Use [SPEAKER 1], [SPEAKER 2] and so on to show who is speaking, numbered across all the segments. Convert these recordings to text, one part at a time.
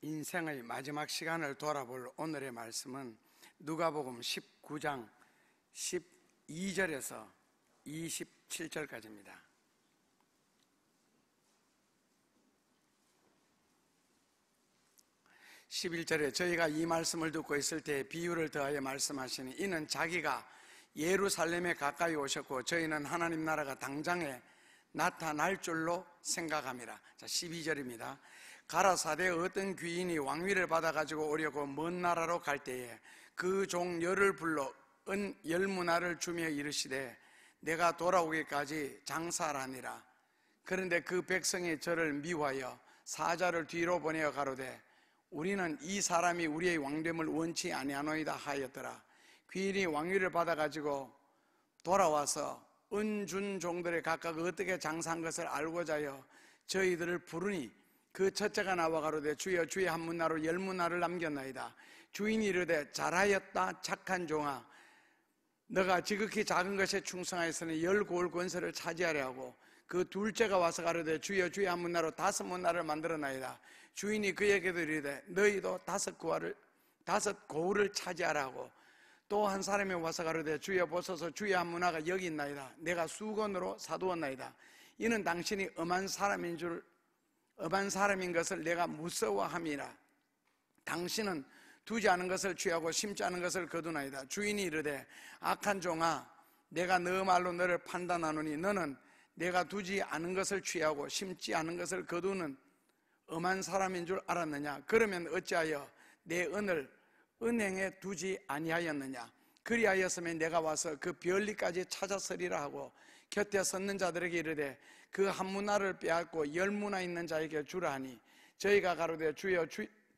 [SPEAKER 1] 인생의 마지막 시간을 돌아볼 오늘의 말씀은 누가복음 19장 12절에서 27절까지입니다. 11절에 저희가 이 말씀을 듣고 있을 때 비유를 더하여 말씀하시니 이는 자기가 예루살렘에 가까이 오셨고 저희는 하나님 나라가 당장에 나타날 줄로 생각함이라. 자, 12절입니다. 가라사대 어떤 귀인이 왕위를 받아가지고 오려고 먼 나라로 갈 때에 그 종 열을 불러 은 열문화를 주며 이르시되 내가 돌아오기까지 장사하라니라. 그런데 그 백성이 저를 미워하여 사자를 뒤로 보내어 가로되 우리는 이 사람이 우리의 왕됨을 원치 아니하노이다 하였더라. 귀인이 왕위를 받아가지고 돌아와서 은준 종들의 각각 어떻게 장사한 것을 알고자 하여 저희들을 부르니 그 첫째가 나와 가로되 주여 주의 한 문화로 열 문화를 남겼나이다. 주인이 이르되 잘하였다 착한 종아, 너가 지극히 작은 것에 충성하였으니 열 고을 권세를 차지하려 하고 그 둘째가 와서 가로되 주여 주의 한 문화로 다섯 문화를 만들어나이다. 주인이 그에게도 이르되 너희도 다섯 고을을 차지하라 하고 또 한 사람이 와서 가로되 주여 보소서 주의 한 문화가 여기 있나이다. 내가 수건으로 사두었나이다. 이는 당신이 엄한 사람인 것을 내가 무서워함이라. 당신은 두지 않은 것을 취하고 심지 않은 것을 거두나이다. 주인이 이르되 악한 종아, 내가 너 말로 너를 판단하노니 너는 내가 두지 않은 것을 취하고 심지 않은 것을 거두는 엄한 사람인 줄 알았느냐? 그러면 어찌하여 내 은을 은행에 두지 아니하였느냐? 그리하였으면 내가 와서 그 별리까지 찾았으리라 하고 곁에 섰는 자들에게 이르되 그 한 문화를 빼앗고 열 문화 있는 자에게 주라 하니 저희가 가로되 주여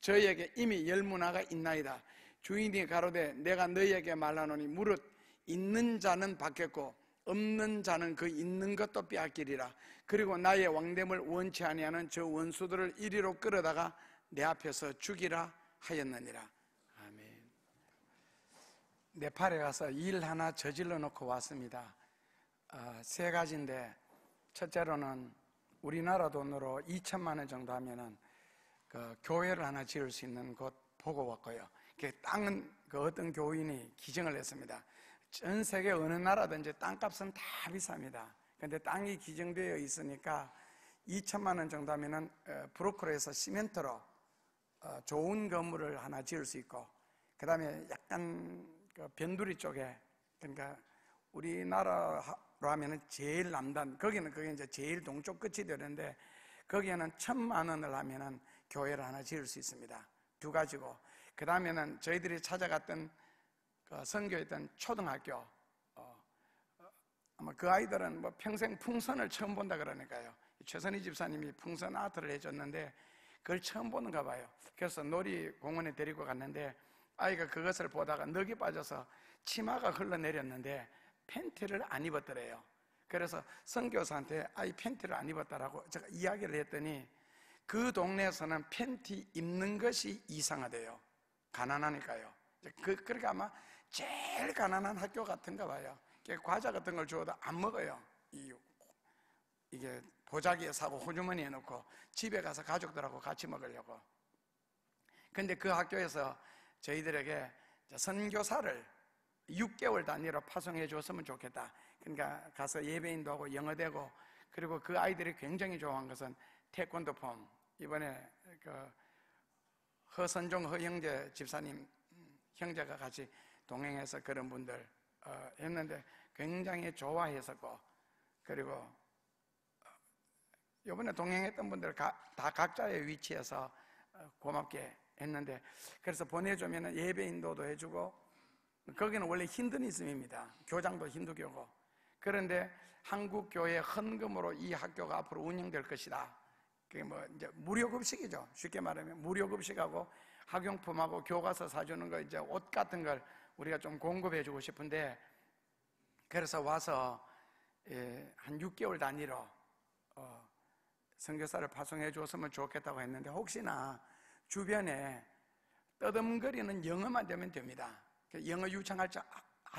[SPEAKER 1] 저희에게 이미 열 문화가 있나이다. 주인이 가로되 내가 너희에게 말하노니 무릇 있는 자는 받겠고 없는 자는 그 있는 것도 빼앗기리라. 그리고 나의 왕됨을 원치 아니하는 저 원수들을 이리로 끌어다가 내 앞에서 죽이라 하였느니라. 아멘. 네팔에 가서 일 하나 저질러 놓고 왔습니다. 세 가지인데 첫째로는 우리나라 돈으로 2천만 원 정도 하면은 그 교회를 하나 지을 수 있는 곳 보고 왔고요. 그 땅은 그 어떤 교인이 기증을 했습니다. 전 세계 어느 나라든지 땅값은 다 비쌉니다. 근데 땅이 기증되어 있으니까 2천만 원 정도 하면은 브로커로 해서 시멘트로 좋은 건물을 하나 지을 수 있고, 그 다음에 약간 그 변두리 쪽에, 그러니까 우리나라로 하면은 제일 남단, 거기는 그게 이제 제일 동쪽 끝이 되는데 거기에는 1,000만 원을 하면은 교회를 하나 지을 수 있습니다. 두 가지고, 그 다음에는 저희들이 찾아갔던 선교했던 초등학교, 아마 그 아이들은 뭐 평생 풍선을 처음 본다 그러니까요. 최선희 집사님이 풍선 아트를 해줬는데 그걸 처음 보는가 봐요. 그래서 놀이공원에 데리고 갔는데 아이가 그것을 보다가 넋이 빠져서 치마가 흘러내렸는데 팬티를 안 입었더래요. 그래서 선교사한테 아이 팬티를 안 입었다라고 제가 이야기를 했더니 그 동네에서는 팬티 입는 것이 이상하대요. 가난하니까요. 그러니까 아마 제일 가난한 학교 같은가 봐요. 과자 같은 걸 주어도 안 먹어요. 이게 보자기에 사고 호주머니에 넣고 집에 가서 가족들하고 같이 먹으려고. 근데 그 학교에서 저희들에게 선교사를 6개월 단위로 파송해 줬으면 좋겠다. 그러니까 가서 예배인도 하고 영어되고, 그리고 그 아이들이 굉장히 좋아한 것은 태권도 폼. 이번에 그 허선종 허형제 집사님 형제가 같이 동행해서 그런 분들 했는데 굉장히 좋아했었고, 그리고 이번에 동행했던 분들 다 각자의 위치에서 고맙게 했는데, 그래서 보내주면 예배 인도도 해주고, 거기는 원래 힌두이즘입니다. 교장도 힌두교고. 그런데 한국 교회 헌금으로 이 학교가 앞으로 운영될 것이다. 그게 뭐 이제 무료급식이죠. 쉽게 말하면 무료급식하고 학용품하고 교과서 사주는 거, 이제 옷 같은 걸 우리가 좀 공급해주고 싶은데, 그래서 와서 한 6개월 단위로 선교사를 파송해 줬으면 좋겠다고 했는데, 혹시나 주변에 떠듬거리는 영어만 되면 됩니다. 영어 유창할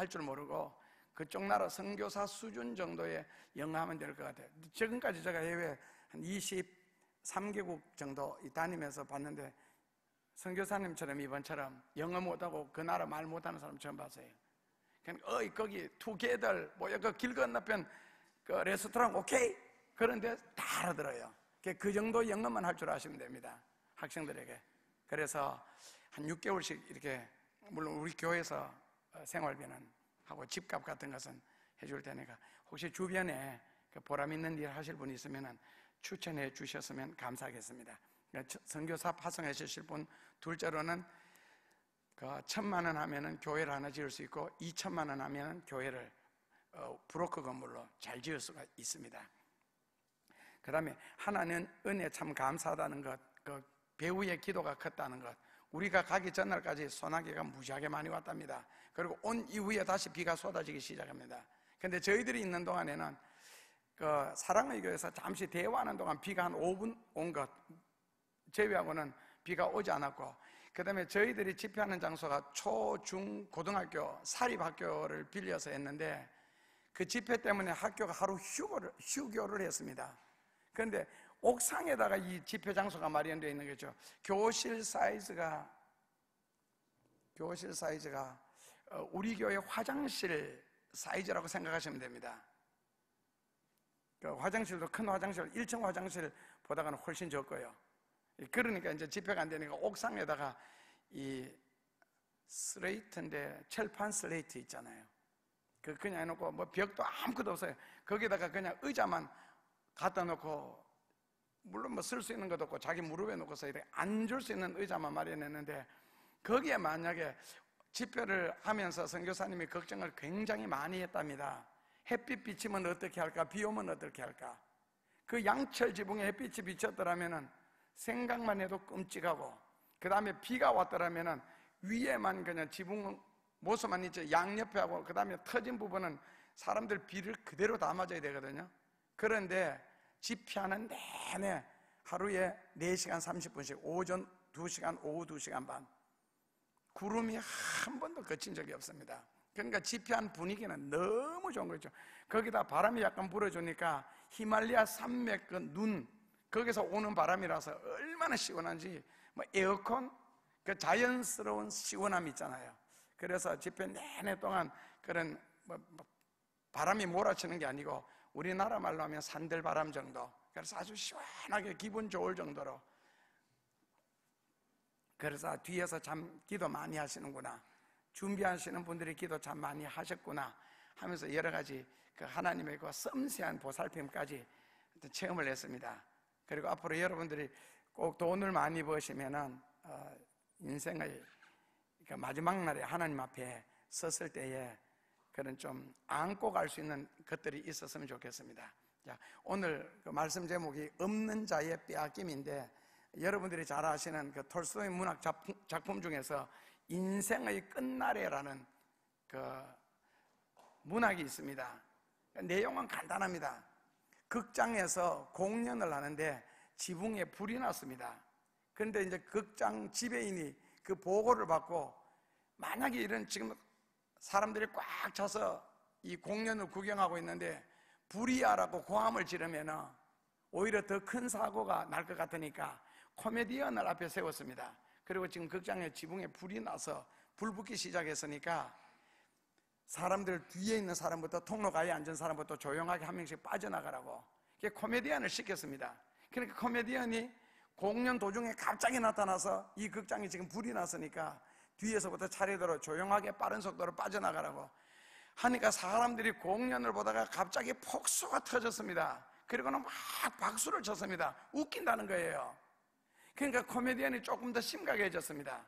[SPEAKER 1] 줄 모르고 그쪽 나라 선교사 수준 정도의 영어 하면 될 것 같아요. 지금까지 제가 해외 한 23개국 정도 다니면서 봤는데 선교사님처럼 이번처럼 영어 못하고 그 나라 말 못하는 사람 처음 봤어요. 그냥 거기 투게들 뭐야 그 길 건너편 그 레스토랑 오케이 그런데 다 알아들어요. 그 정도 영어만 할 줄 아시면 됩니다, 학생들에게. 그래서 한 6개월씩 이렇게, 물론 우리 교회에서 생활비는 하고 집값 같은 것은 해줄 테니까 혹시 주변에 그 보람 있는 일 하실 분 있으면 추천해 주셨으면 감사하겠습니다. 선교사 파송해 주실 분, 둘째로는 그 1,000만 원 하면은 교회를 하나 지을 수 있고 2,000만 원 하면은 교회를 브로커 건물로 잘 지을 수가 있습니다. 그 다음에 하나는 은혜 참 감사하다는 것, 그 배우의 기도가 컸다는 것. 우리가 가기 전날까지 소나기가 무지하게 많이 왔답니다. 그리고 온 이후에 다시 비가 쏟아지기 시작합니다. 근데 저희들이 있는 동안에는 그 사랑의 교회에서 잠시 대화하는 동안 비가 한 5분 온 것 제외하고는 비가 오지 않았고, 그 다음에 저희들이 집회하는 장소가 초, 중, 고등학교, 사립학교를 빌려서 했는데 그 집회 때문에 학교가 하루 휴교를 했습니다. 그런데 옥상에다가 이 집회 장소가 마련되어 있는 거죠. 교실 사이즈가 우리 교회 화장실 사이즈라고 생각하시면 됩니다. 그 화장실도 큰 화장실, 1층 화장실보다는 훨씬 적고요. 그러니까 이제 집회가 안 되니까 옥상에다가 이 슬레이트인데 철판 슬레이트 있잖아요. 그냥 해놓고 뭐 벽도 아무것도 없어요. 거기다가 그냥 의자만 갖다 놓고, 물론 뭐 쓸 수 있는 것도 없고 자기 무릎에 놓고서 이렇게 앉을 수 있는 의자만 마련했는데, 거기에 만약에 집회를 하면서 선교사님이 걱정을 굉장히 많이 했답니다. 햇빛 비치면 어떻게 할까? 비 오면 어떻게 할까? 그 양철 지붕에 햇빛이 비쳤더라면은 생각만 해도 끔찍하고, 그 다음에 비가 왔더라면은 위에만 그냥 지붕 모습만 있죠. 양옆에 하고 그 다음에 터진 부분은 사람들 비를 그대로 다 맞아야 되거든요. 그런데 집회하는 내내 하루에 4시간 30분씩, 오전 2시간, 오후 2시간 반, 구름이 한 번도 그친 적이 없습니다. 그러니까 집회한 분위기는 너무 좋은 거죠. 거기다 바람이 약간 불어주니까 히말라야 산맥 그 눈, 거기서 오는 바람이라서 얼마나 시원한지, 뭐 에어컨, 그 자연스러운 시원함이 있잖아요. 그래서 집회 내내 동안 그런 바람이 몰아치는 게 아니고 우리나라 말로 하면 산들바람 정도, 그래서 아주 시원하게 기분 좋을 정도로. 그래서 뒤에서 참 기도 많이 하시는구나, 준비하시는 분들이 기도 참 많이 하셨구나 하면서 여러 가지 그 하나님의 그 섬세한 보살핌까지 체험을 했습니다. 그리고 앞으로 여러분들이 꼭 돈을 많이 버시면은 인생의 그 마지막 날에 하나님 앞에 섰을 때에 그런 좀 안고 갈 수 있는 것들이 있었으면 좋겠습니다. 자, 오늘 그 말씀 제목이 없는 자의 빼앗김인데, 여러분들이 잘 아시는 그 톨스토이 문학 작품 중에서 인생의 끝날에라는 그 문학이 있습니다. 내용은 간단합니다. 극장에서 공연을 하는데 지붕에 불이 났습니다. 그런데 이제 극장 지배인이 그 보고를 받고, 만약에 이런 지금 사람들이 꽉 차서 이 공연을 구경하고 있는데 불이야라고 고함을 지르면 오히려 더 큰 사고가 날 것 같으니까 코미디언을 앞에 세웠습니다. 그리고 지금 극장에 지붕에 불이 나서 불 붙기 시작했으니까 사람들 뒤에 있는 사람부터, 통로가에 앉은 사람부터 조용하게 한 명씩 빠져나가라고 코미디언을 시켰습니다. 그러니까 코미디언이 공연 도중에 갑자기 나타나서 이 극장에 지금 불이 났으니까 뒤에서부터 차례대로 조용하게 빠른 속도로 빠져나가라고 하니까 사람들이 공연을 보다가 갑자기 폭소가 터졌습니다. 그리고는 막 박수를 쳤습니다. 웃긴다는 거예요. 그러니까 코미디언이 조금 더 심각해졌습니다.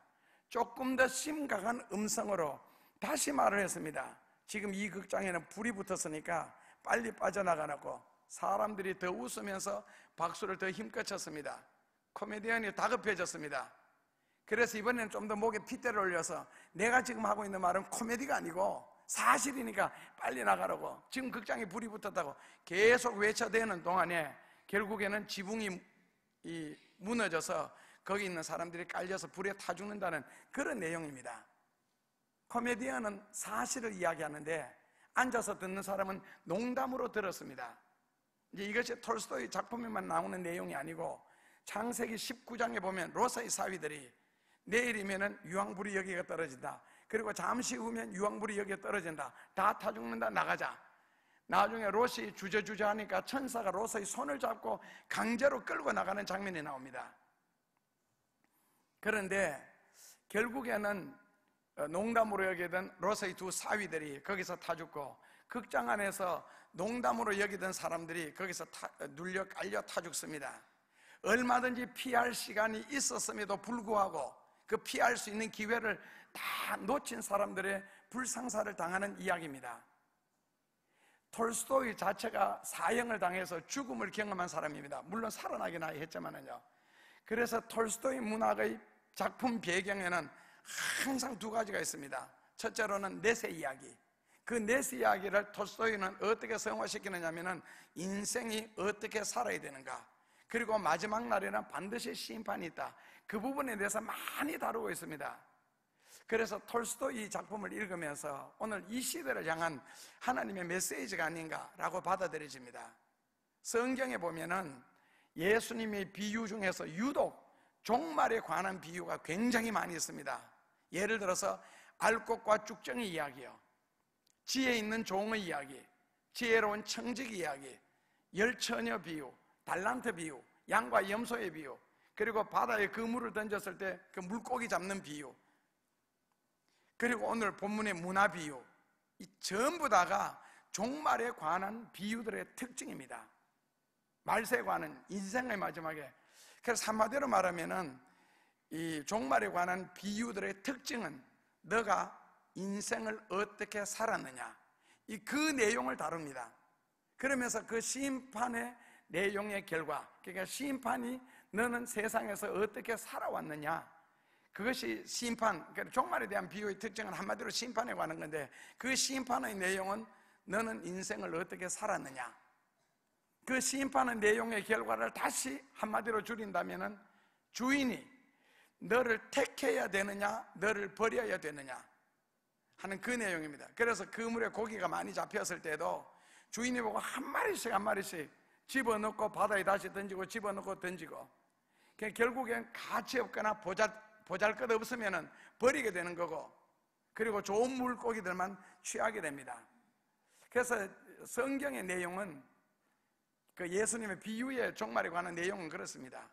[SPEAKER 1] 조금 더 심각한 음성으로 다시 말을 했습니다. 지금 이 극장에는 불이 붙었으니까 빨리 빠져나가라고. 사람들이 더 웃으면서 박수를 더 힘껏 쳤습니다. 코미디언이 다급해졌습니다. 그래서 이번에는 좀 더 목에 핏대를 올려서, 내가 지금 하고 있는 말은 코미디가 아니고 사실이니까 빨리 나가라고, 지금 극장에 불이 붙었다고 계속 외쳐대는 동안에 결국에는 지붕이 무너져서 거기 있는 사람들이 깔려서 불에 타 죽는다는 그런 내용입니다. 코미디언은 사실을 이야기하는데 앉아서 듣는 사람은 농담으로 들었습니다. 이제 이것이 톨스토이 작품에만 나오는 내용이 아니고 창세기 19장에 보면 로사의 사위들이 내일이면은 유황불이 여기가 떨어진다. 그리고 잠시 후면 유황불이 여기에 떨어진다. 다 타 죽는다. 나가자. 나중에 롯이 주저주저 하니까 천사가 롯의 손을 잡고 강제로 끌고 나가는 장면이 나옵니다. 그런데 결국에는 농담으로 여기던 롯의 두 사위들이 거기서 타 죽고, 극장 안에서 농담으로 여기던 사람들이 거기서 눌려 깔려 타 죽습니다. 얼마든지 피할 시간이 있었음에도 불구하고 그 피할 수 있는 기회를 다 놓친 사람들의 불상사를 당하는 이야기입니다. 톨스토이 자체가 사형을 당해서 죽음을 경험한 사람입니다. 물론 살아나긴 했지만은요. 그래서 톨스토이 문학의 작품 배경에는 항상 두 가지가 있습니다. 첫째로는 넷의 이야기. 그 넷의 이야기를 톨스토이는 어떻게 성화시키느냐면은 인생이 어떻게 살아야 되는가, 그리고 마지막 날에는 반드시 심판이 있다. 그 부분에 대해서 많이 다루고 있습니다. 그래서 톨스토이 작품을 읽으면서 오늘 이 시대를 향한 하나님의 메시지가 아닌가라고 받아들여집니다. 성경에 보면은 예수님의 비유 중에서 유독 종말에 관한 비유가 굉장히 많이 있습니다. 예를 들어서 알곡과 쭉정의 이야기요, 지혜 있는 종의 이야기, 지혜로운 청지기 이야기, 열처녀 비유, 달란트 비유, 양과 염소의 비유, 그리고 바다에 그물을 던졌을 때 그 물고기 잡는 비유, 그리고 오늘 본문의 문화 비유, 이 전부 다가 종말에 관한 비유들의 특징입니다. 말세에 관한 인생의 마지막에. 그래서 한마디로 말하면은 이 종말에 관한 비유들의 특징은 너가 인생을 어떻게 살았느냐, 그 내용을 다룹니다. 그러면서 그 심판의 내용의 결과, 그러니까 심판이 너는 세상에서 어떻게 살아왔느냐, 그것이 심판, 그러니까 종말에 대한 비유의 특징은 한마디로 심판에 관한 건데, 그 심판의 내용은 너는 인생을 어떻게 살았느냐, 그 심판의 내용의 결과를 다시 한마디로 줄인다면은 주인이 너를 택해야 되느냐, 너를 버려야 되느냐 하는 그 내용입니다. 그래서 그물에 고기가 많이 잡혔을 때도 주인이 보고 한 마리씩 한 마리씩 집어넣고 바다에 다시 던지고 집어넣고 던지고, 결국엔 가치 없거나 보잘것 없으면 버리게 되는 거고, 그리고 좋은 물고기들만 취하게 됩니다. 그래서 성경의 내용은, 그 예수님의 비유의 종말에 관한 내용은 그렇습니다.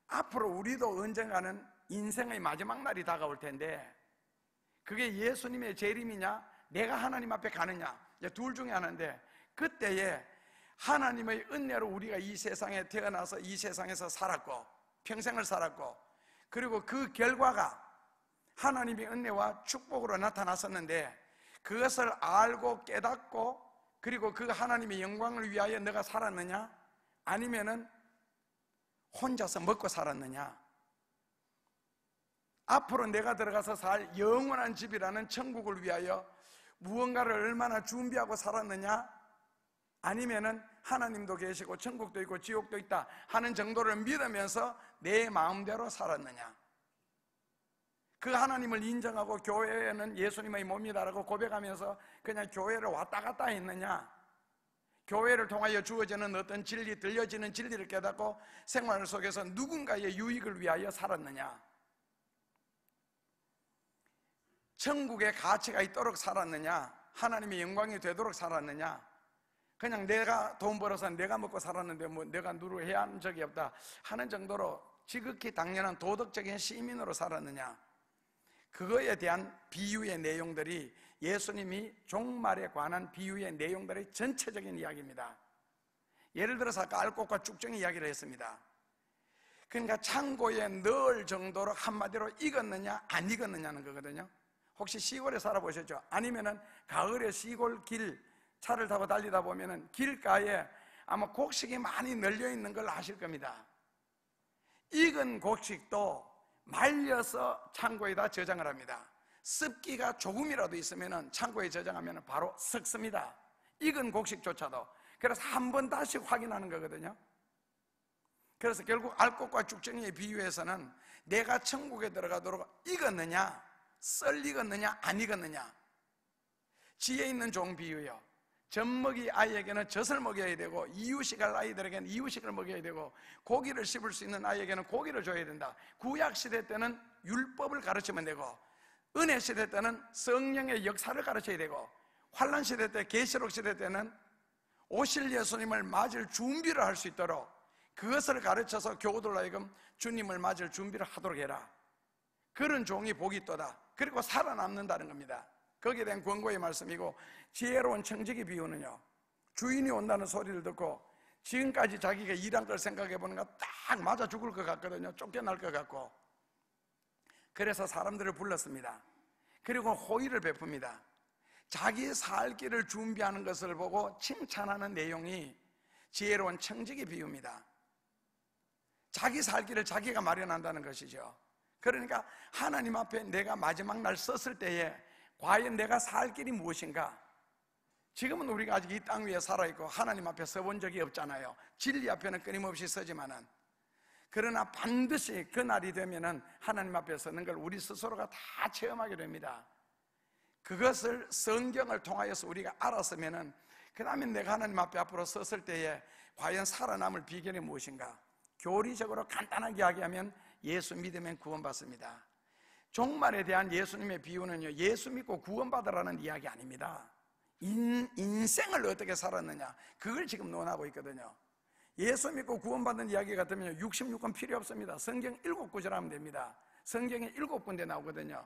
[SPEAKER 1] 앞으로 우리도 언젠가는 인생의 마지막 날이 다가올 텐데, 그게 예수님의 재림이냐 내가 하나님 앞에 가느냐, 둘 중에 하나인데, 그때에 하나님의 은혜로 우리가 이 세상에 태어나서 이 세상에서 살았고 평생을 살았고, 그리고 그 결과가 하나님의 은혜와 축복으로 나타났었는데, 그것을 알고 깨닫고 그리고 그 하나님의 영광을 위하여 너가 살았느냐, 아니면은 혼자서 먹고 살았느냐, 앞으로 내가 들어가서 살 영원한 집이라는 천국을 위하여 무언가를 얼마나 준비하고 살았느냐, 아니면은 하나님도 계시고 천국도 있고 지옥도 있다 하는 정도를 믿으면서 내 마음대로 살았느냐, 그 하나님을 인정하고 교회는 예수님의 몸이다라고 고백하면서 그냥 교회를 왔다 갔다 했느냐, 교회를 통하여 주어지는 어떤 진리, 들려지는 진리를 깨닫고 생활 속에서 누군가의 유익을 위하여 살았느냐, 천국의 가치가 있도록 살았느냐, 하나님의 영광이 되도록 살았느냐, 그냥 내가 돈 벌어서 내가 먹고 살았는데 뭐 내가 누구 해야 하는 적이 없다 하는 정도로 지극히 당연한 도덕적인 시민으로 살았느냐, 그거에 대한 비유의 내용들이 예수님이 종말에 관한 비유의 내용들의 전체적인 이야기입니다. 예를 들어서 아까 알곡과 쭉정이 이야기를 했습니다. 그러니까 창고에 넣을 정도로 한마디로 익었느냐 안 익었느냐는 거거든요. 혹시 시골에 살아보셨죠? 아니면은 가을에 시골 길 차를 타고 달리다 보면은 길가에 아마 곡식이 많이 널려 있는 걸 아실 겁니다. 익은 곡식도 말려서 창고에다 저장을 합니다. 습기가 조금이라도 있으면 창고에 저장하면 바로 썩습니다. 익은 곡식조차도. 그래서 한 번 다시 확인하는 거거든요. 그래서 결국 알곡과 쭉정이의 비유에서는 내가 천국에 들어가도록 익었느냐 썰 익었느냐 안 익었느냐, 지혜 있는 종 비유요, 젖먹이 아이에게는 젖을 먹여야 되고, 이유식 할 아이들에게는 이유식을 먹여야 되고, 고기를 씹을 수 있는 아이에게는 고기를 줘야 된다. 구약 시대 때는 율법을 가르치면 되고, 은혜 시대 때는 성령의 역사를 가르쳐야 되고, 환란 시대 때, 계시록 시대 때는 오실 예수님을 맞을 준비를 할 수 있도록 그것을 가르쳐서 교우들로 하여금 주님을 맞을 준비를 하도록 해라. 그런 종이 복이 있도다. 그리고 살아남는다는 겁니다. 거기에 대한 권고의 말씀이고, 지혜로운 청지기 비유는요, 주인이 온다는 소리를 듣고 지금까지 자기가 일한 걸 생각해 보는 거 딱 맞아 죽을 것 같거든요. 쫓겨날 것 같고. 그래서 사람들을 불렀습니다. 그리고 호의를 베풉니다. 자기 살 길을 준비하는 것을 보고 칭찬하는 내용이 지혜로운 청지기 비유입니다. 자기 살 길을 자기가 마련한다는 것이죠. 그러니까 하나님 앞에 내가 마지막 날 섰을 때에 과연 내가 살 길이 무엇인가? 지금은 우리가 아직 이 땅 위에 살아있고 하나님 앞에 서본 적이 없잖아요. 진리 앞에는 끊임없이 서지만은, 그러나 반드시 그날이 되면은 하나님 앞에 서는 걸 우리 스스로가 다 체험하게 됩니다. 그것을 성경을 통하여서 우리가 알았으면은, 그 다음에 내가 하나님 앞에 앞으로 섰을 때에 과연 살아남을 비결이 무엇인가? 교리적으로 간단하게 이야기하면 예수 믿으면 구원받습니다. 종말에 대한 예수님의 비유는요, 예수 믿고 구원받으라는 이야기 아닙니다. 인생을 어떻게 살았느냐, 그걸 지금 논하고 있거든요. 예수 믿고 구원받는 이야기 같으면 66권 필요 없습니다. 성경 7구절 하면 됩니다. 성경에 7군데 나오거든요.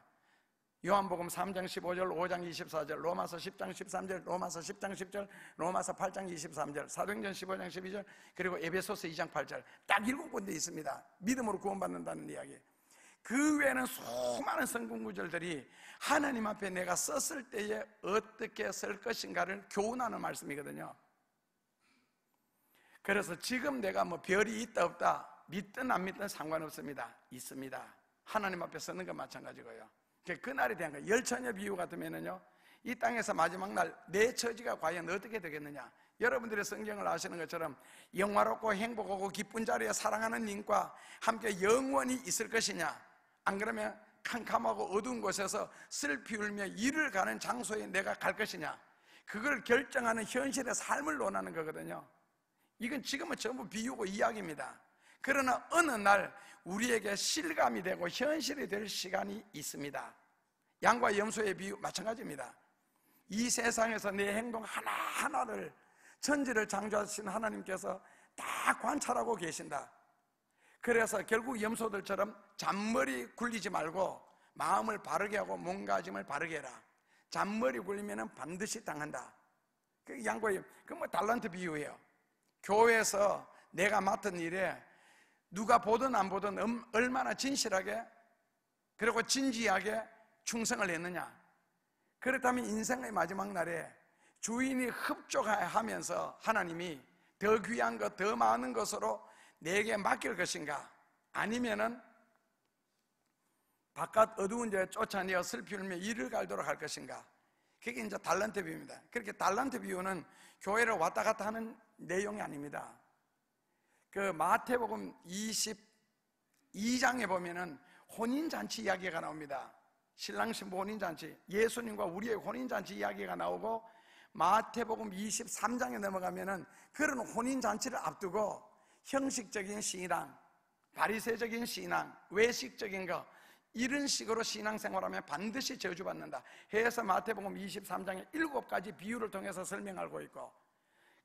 [SPEAKER 1] 요한복음 3장 15절, 5장 24절, 로마서 10장 13절, 로마서 10장 10절, 로마서 8장 23절, 사도행전 15장 12절, 그리고 에베소서 2장 8절, 딱 7군데 있습니다. 믿음으로 구원받는다는 이야기. 그 외에는 수많은 성경 구절들이 하나님 앞에 내가 섰을 때에 어떻게 설 것인가를 교훈하는 말씀이거든요. 그래서 지금 내가 뭐 별이 있다 없다, 믿든 안 믿든 상관없습니다. 있습니다. 하나님 앞에 서는 건 마찬가지고요. 그날에 대한 거, 열처녀 비유 같으면은요, 이 땅에서 마지막 날 내 처지가 과연 어떻게 되겠느냐. 여러분들의 성경을 아시는 것처럼 영화롭고 행복하고 기쁜 자리에 사랑하는 님과 함께 영원히 있을 것이냐, 안 그러면 캄캄하고 어두운 곳에서 슬피 울며 이를 가는 장소에 내가 갈 것이냐, 그걸 결정하는 현실의 삶을 논하는 거거든요. 이건 지금은 전부 비유고 이야기입니다. 그러나 어느 날 우리에게 실감이 되고 현실이 될 시간이 있습니다. 양과 염소의 비유 마찬가지입니다. 이 세상에서 내 행동 하나하나를 천지를 창조하신 하나님께서 다 관찰하고 계신다. 그래서 결국 염소들처럼 잔머리 굴리지 말고 마음을 바르게 하고 몸가짐을 바르게 해라. 잔머리 굴리면 반드시 당한다. 그 양과 염, 그 뭐 달란트 비유예요. 교회에서 내가 맡은 일에 누가 보든 안 보든 얼마나 진실하게 그리고 진지하게 충성을 했느냐. 그렇다면 인생의 마지막 날에 주인이 흡족하면서 하나님이 더 귀한 것, 더 많은 것으로 내게 맡길 것인가, 아니면은 바깥 어두운 데에 쫓아내어 슬피 울며 이를 갈도록 할 것인가. 그게 이제 달란트 비유입니다. 그렇게 달란트 비유는 교회를 왔다 갔다 하는 내용이 아닙니다. 그 마태복음 22장에 보면은 혼인잔치 이야기가 나옵니다. 신랑 신부 혼인잔치, 예수님과 우리의 혼인잔치 이야기가 나오고, 마태복음 23장에 넘어가면은 그런 혼인잔치를 앞두고 형식적인 신앙, 바리새적인 신앙, 외식적인 거, 이런 식으로 신앙생활하면 반드시 저주받는다 해서 마태복음 23장에 7가지 비유를 통해서 설명하고 있고,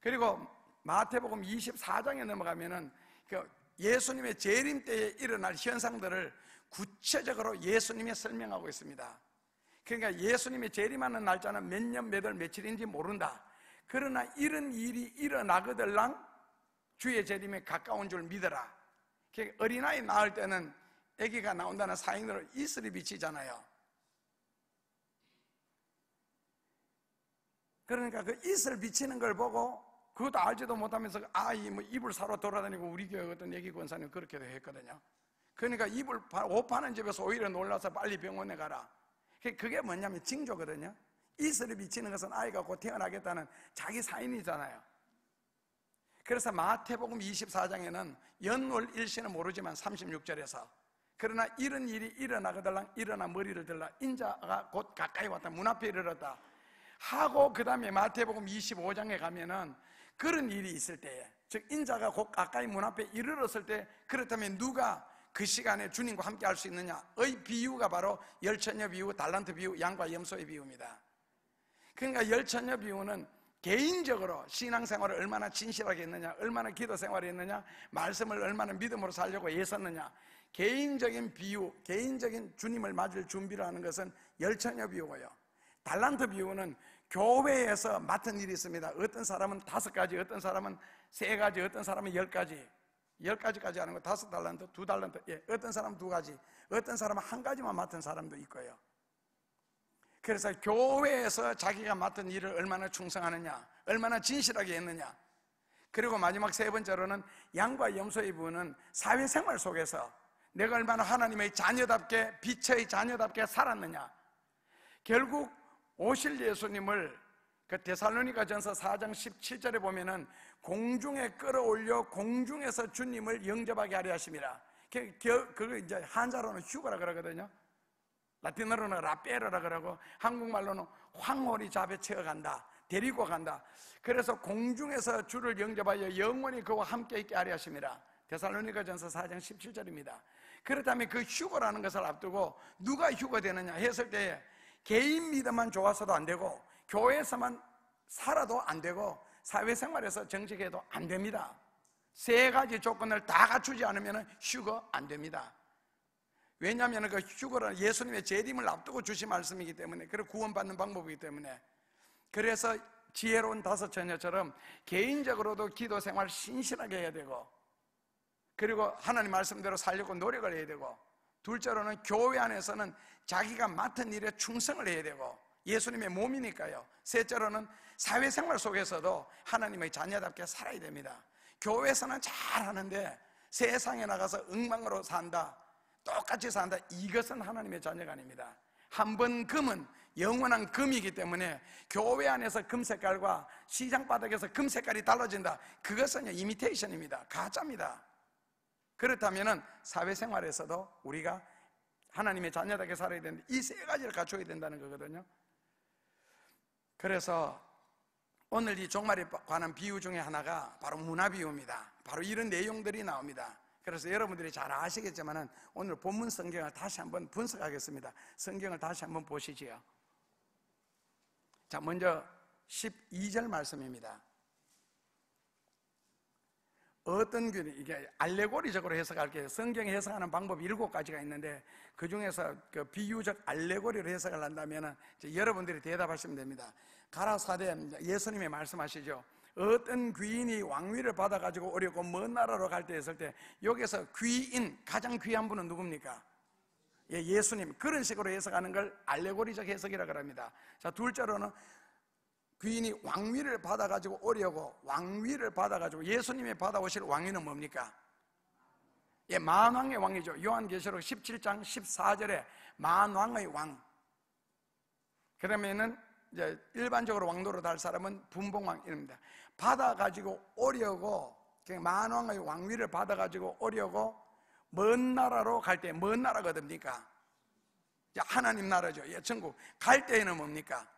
[SPEAKER 1] 그리고 마태복음 24장에 넘어가면은 그 예수님의 재림 때에 일어날 현상들을 구체적으로 예수님이 설명하고 있습니다. 그러니까 예수님이 재림하는 날짜는 몇 년, 몇 월, 며칠인지 모른다. 그러나 이런 일이 일어나거들랑 주의 재림에 가까운 줄 믿어라. 어린아이 낳을 때는 아기가 나온다는 사인으로 이슬이 비치잖아요. 그러니까 그 이슬 비치는 걸 보고 그것도 알지도 못하면서 아이 뭐 이불 사러 돌아다니고, 우리 교회 어떤 애기 권사님 그렇게도 했거든요. 그러니까 옷 파는 집에서 오히려 놀라서 빨리 병원에 가라. 그게 뭐냐면 징조거든요. 이슬이 비치는 것은 아이가 곧 태어나겠다는 자기 사인이잖아요. 그래서 마태복음 24장에는 연월 일시는 모르지만 36절에서 그러나 이런 일이 일어나거들랑 일어나 머리를 들라, 인자가 곧 가까이 왔다, 문 앞에 이르렀다. 하고 그 다음에 마태복음 25장에 가면은 그런 일이 있을 때에, 즉 인자가 곧 가까이 문 앞에 이르렀을 때, 그렇다면 누가 그 시간에 주님과 함께 할 수 있느냐의 비유가 바로 열처녀 비유, 달란트 비유, 양과 염소의 비유입니다. 그러니까 열처녀 비유는 개인적으로 신앙생활을 얼마나 진실하게 했느냐, 얼마나 기도 생활을 했느냐, 말씀을 얼마나 믿음으로 살려고 애썼느냐, 개인적인 비유, 개인적인 주님을 맞을 준비를 하는 것은 열처녀 비유고요. 달란트 비유는 교회에서 맡은 일이 있습니다. 어떤 사람은 5가지, 어떤 사람은 3가지, 어떤 사람은 10가지, 10가지까지 하는 거 5달란트, 2달란트, 어떤 사람은 2가지, 어떤 사람은 1가지만 맡은 사람도 있고요. 그래서 교회에서 자기가 맡은 일을 얼마나 충성하느냐, 얼마나 진실하게 했느냐, 그리고 마지막 3번째로는 양과 염소의 부분은 사회생활 속에서 내가 얼마나 하나님의 자녀답게, 빛의 자녀답게 살았느냐. 결국 오실 예수님을 그 데살로니가 전서 4장 17절에 보면은 공중에 끌어올려 공중에서 주님을 영접하게 하려 하심이라. 그거 이제 한자로는 휴거라 그러거든요. 라틴어로는 라페르라 그러고, 한국말로는 황홀히 잡에 채워간다, 데리고 간다. 그래서 공중에서 주를 영접하여 영원히 그와 함께 있게 하려 하심이라. 데살로니가 전서 4장 17절입니다. 그렇다면 그 휴거라는 것을 앞두고 누가 휴거되느냐 했을 때에 개인 믿음만 좋아서도 안 되고, 교회에서만 살아도 안 되고, 사회생활에서 정직해도 안 됩니다. 3가지 조건을 다 갖추지 않으면 휴거 안 됩니다. 왜냐하면 그 휴거는 예수님의 재림을 앞두고 주신 말씀이기 때문에, 그리고 구원받는 방법이기 때문에. 그래서 지혜로운 5처녀처럼 개인적으로도 기도 생활 신실하게 해야 되고, 그리고 하나님 말씀대로 살려고 노력을 해야 되고, 둘째로는 교회 안에서는 자기가 맡은 일에 충성을 해야 되고, 예수님의 몸이니까요. 셋째로는 사회생활 속에서도 하나님의 자녀답게 살아야 됩니다. 교회에서는 잘하는데 세상에 나가서 엉망으로 산다, 똑같이 산다, 이것은 하나님의 자녀가 아닙니다. 한 번 금은 영원한 금이기 때문에 교회 안에서 금 색깔과 시장 바닥에서 금 색깔이 달라진다, 그것은 이미테이션입니다. 가짜입니다. 그렇다면 사회생활에서도 우리가 하나님의 자녀답게 살아야 되는데 이 3가지를 갖춰야 된다는 거거든요. 그래서 오늘 이 종말에 관한 비유 중에 하나가 바로 문화비유입니다. 바로 이런 내용들이 나옵니다. 그래서 여러분들이 잘 아시겠지만 오늘 본문 성경을 다시 한번 분석하겠습니다. 성경을 다시 한번 보시지요. 자, 먼저 12절 말씀입니다. 어떤 균이, 이게 알레고리적으로 해석할게요. 성경에 해석하는 방법이 7가지가 있는데 그 중에서 그 비유적 알레고리로 해석을 한다면 여러분들이 대답하시면 됩니다. 가라사대, 예수님이 말씀하시죠. 어떤 귀인이 왕위를 받아가지고 오려고 먼 나라로 갈 때 했을 때, 여기서 귀인, 가장 귀한 분은 누굽니까? 예수님. 그런 식으로 해석하는 걸 알레고리적 해석이라고 합니다. 자, 둘째로는 귀인이 왕위를 받아가지고 오려고, 왕위를 받아가지고, 예수님이 받아오실 왕위는 뭡니까? 만왕의 왕이죠. 요한계시록 17장 14절에 만왕의 왕. 그러면은 이제 일반적으로 왕노로 달 사람은 분봉왕입니다. 받아가지고 오려고, 만왕의 왕위를 받아가지고 오려고 먼 나라로 갈 때, 먼 나라가 어딥니까? 하나님 나라죠. 천국. 갈 때에는 뭡니까?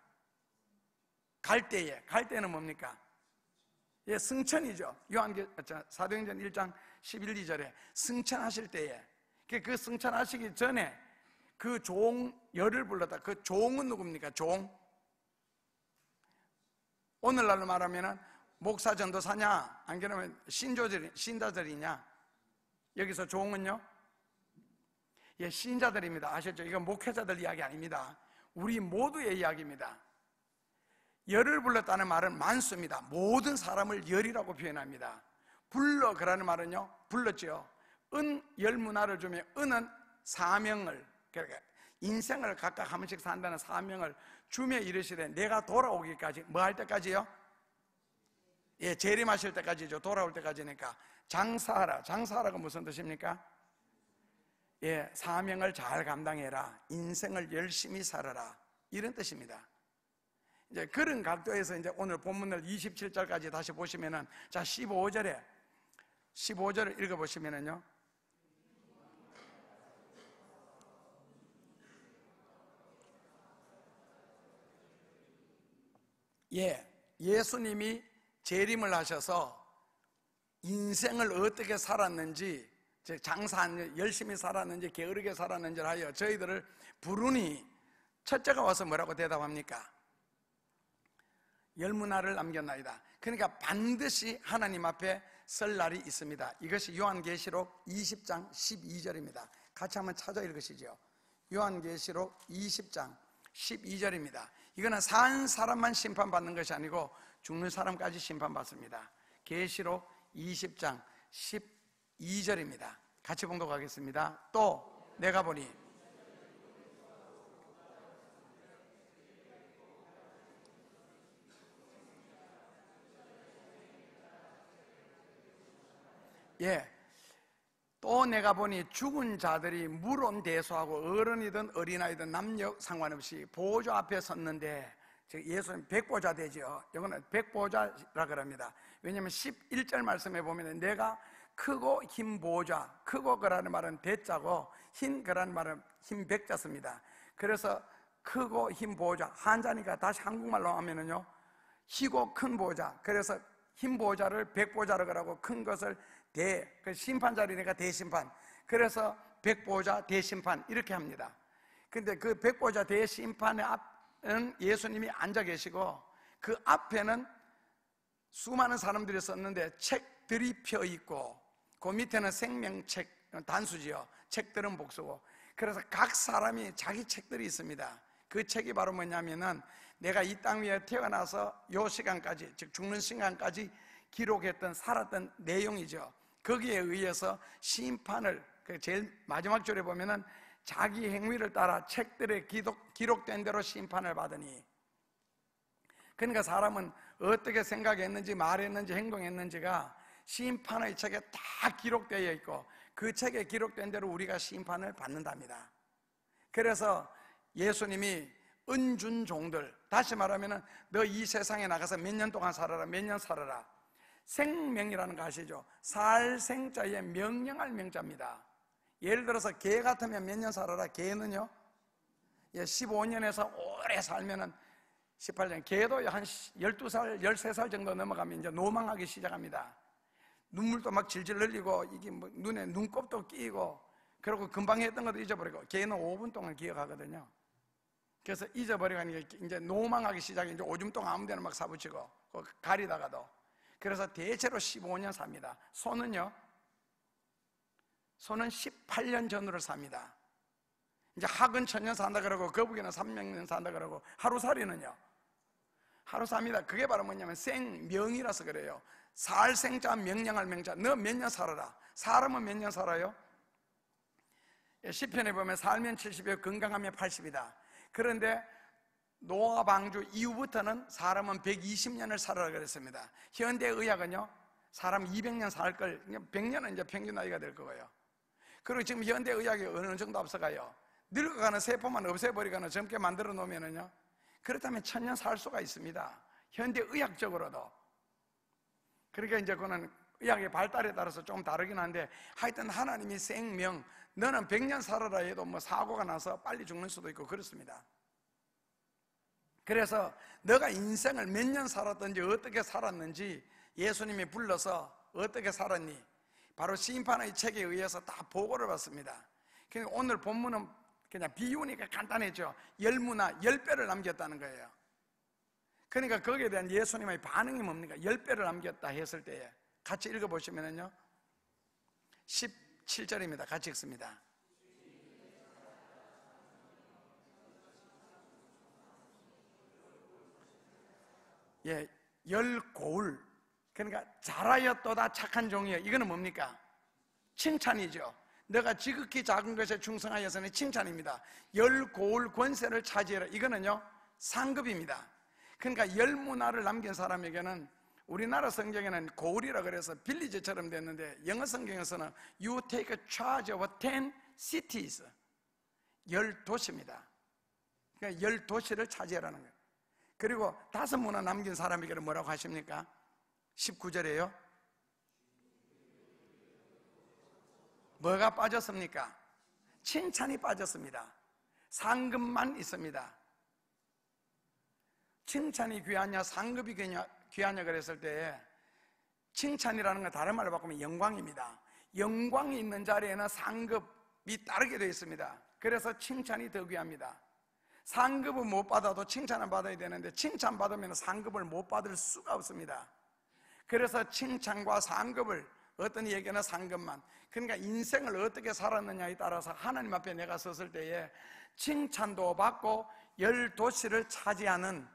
[SPEAKER 1] 갈 때는 뭡니까? 승천이죠. 사도행전 1장 11, 2절에 승천하실 때에, 그 승천하시기 전에 그 종 열을 불렀다. 그 종은 누굽니까? 종. 오늘날로 말하면 목사 전도사냐, 안 그러면 신자들이냐. 여기서 종은요? 신자들입니다. 아셨죠? 이건 목회자들 이야기 아닙니다. 우리 모두의 이야기입니다. 열을 불렀다는 말은 만수입니다. 모든 사람을 열이라고 표현합니다. 불러, 그라는 말은요, 불렀죠. 열문화를 주며, 은은 사명을, 그러니까 인생을 각각 한 번씩 산다는 사명을 주며 이르시되 내가 돌아오기까지, 뭐 할 때까지요? 재림하실 때까지죠. 돌아올 때까지니까. 장사하라. 장사하라가 무슨 뜻입니까? 사명을 잘 감당해라. 인생을 열심히 살아라. 이런 뜻입니다. 이제 그런 각도에서 이제 오늘 본문을 27절까지 다시 보시면은, 자, 15절을 읽어보시면은요, 예수님이 재림을 하셔서 인생을 어떻게 살았는지, 장사한 열심히 살았는지 게으르게 살았는지를 하여 저희들을 부르니 첫째가 와서 뭐라고 대답합니까? 열문화를 남겼나이다. 그러니까 반드시 하나님 앞에 설 날이 있습니다. 이것이 요한계시록 20장 12절입니다 같이 한번 찾아 읽으시죠. 요한계시록 20장 12절입니다 이거는 산 사람만 심판받는 것이 아니고 죽는 사람까지 심판받습니다. 계시록 20장 12절입니다 같이 봉독하겠습니다. 또 내가 보니 또 내가 보니 죽은 자들이 물온대소하고 어른이든 어린아이든 남녀 상관없이 보좌 앞에 섰는데, 즉 예수님 백보좌 되죠. 이거는 백보좌라 그럽니다. 왜냐하면 11절 말씀에 보면 내가 크고 흰 보좌, 크고 그라는 말은 대자고 흰 그라는 말은 흰 백자습니다. 그래서 크고 흰 보좌, 한자니까 다시 한국말로 하면은요 희고 큰 보좌, 그래서 흰 보좌를 백보좌라고 하고 큰 것을 그 심판자리니까 대심판, 그래서 백보좌 대심판 이렇게 합니다. 근데 그 백보좌 대심판의 앞에는 예수님이 앉아 계시고 그 앞에는 수많은 사람들이 썼는데 책들이 펴 있고 그 밑에는 생명책, 단수지요. 책들은 복수고, 그래서 각 사람이 자기 책들이 있습니다. 그 책이 바로 뭐냐면은 내가 이 땅 위에 태어나서 요 시간까지, 즉 죽는 시간까지 기록했던 살았던 내용이죠. 거기에 의해서 심판을, 제일 마지막 줄에 보면은 자기 행위를 따라 책들에 기록된 대로 심판을 받으니, 그러니까 사람은 어떻게 생각했는지 말했는지 행동했는지가 심판의 책에 다 기록되어 있고 그 책에 기록된 대로 우리가 심판을 받는답니다. 그래서 예수님이 은준 종들, 다시 말하면 너 이 세상에 나가서 몇 년 동안 살아라, 몇 년 살아라. 생명이라는 거 아시죠? 살 생자에 명령할 명자입니다. 예를 들어서 개 같으면 몇 년 살아라. 개는요 15년에서 오래 살면은 18년, 개도 한 12살, 13살 정도 넘어가면 이제 노망하기 시작합니다. 눈물도 막 질질 흘리고 이게 뭐 눈에 눈곱도 끼고, 그리고 금방 했던 것도 잊어버리고, 개는 5분 동안 기억하거든요. 그래서 잊어버리고 이제 노망하기 시작해. 이제 오줌 똥 아무 데나 막 사붙이고 가리다가도. 그래서 대체로 15년 삽니다. 소는요, 소는 18년 전으로 삽니다. 이제 학은 1000년 산다 그러고 거북이는 300년 산다 그러고, 하루살이는요 하루 삽니다. 그게 바로 뭐냐면 생명이라서 그래요. 살 생자 명령할 명자, 너 몇 년 살아라. 사람은 몇 년 살아요? 시편에 보면 살면 70이요 건강하면 80이다 그런데 노아 방주 이후부터는 사람은 120년을 살아라 그랬습니다. 현대의학은요 사람 200년 살 걸 100년은 이제 평균 나이가 될 거고요. 그리고 지금 현대의학이 어느 정도 앞서가요. 늙어가는 세포만 없애버리거나 젊게 만들어 놓으면은요, 그렇다면 1000년 살 수가 있습니다. 현대의학적으로도. 그러니까 이제 그거는 의학의 발달에 따라서 좀 다르긴 한데, 하여튼 하나님이 생명, 너는 100년 살아라 해도 뭐 사고가 나서 빨리 죽는 수도 있고 그렇습니다. 그래서 너가 인생을 몇 년 살았든지 어떻게 살았는지 예수님이 불러서 어떻게 살았니? 바로 심판의 책에 의해서 다 보고를 받습니다. 그러니까 오늘 본문은 그냥 비유니까 간단했죠. 열문화 10배를 남겼다는 거예요. 그러니까 거기에 대한 예수님의 반응이 뭡니까? 10배를 남겼다 했을 때에 같이 읽어보시면요 17절입니다 같이 읽습니다. 열고울, 그러니까 잘하였도다 착한 종이여. 이거는 뭡니까? 칭찬이죠. 너가 지극히 작은 것에 충성하여서는 칭찬입니다. 열고울 권세를 차지해라. 이거는요 상급입니다. 그러니까 열문화를 남긴 사람에게는, 우리나라 성경에는 고울이라 그래서 빌리지처럼 됐는데 영어 성경에서는 You take charge of 10 cities, 10도시입니다. 그러니까 10도시를 차지하라는 거예요. 그리고 5문화 남긴 사람에게는 뭐라고 하십니까? 19절에요 뭐가 빠졌습니까? 칭찬이 빠졌습니다. 상급만 있습니다. 칭찬이 귀하냐 상급이 귀하냐 그랬을 때 칭찬이라는 건 다른 말로 바꾸면 영광입니다. 영광이 있는 자리에는 상급이 따르게 되어 있습니다. 그래서 칭찬이 더 귀합니다. 상급은 못 받아도 칭찬은 받아야 되는데 칭찬받으면 상급을 못 받을 수가 없습니다. 그래서 칭찬과 상급을, 어떤 얘기는 상급만, 그러니까 인생을 어떻게 살았느냐에 따라서 하나님 앞에 내가 섰을 때에 칭찬도 받고 10도시를 차지하는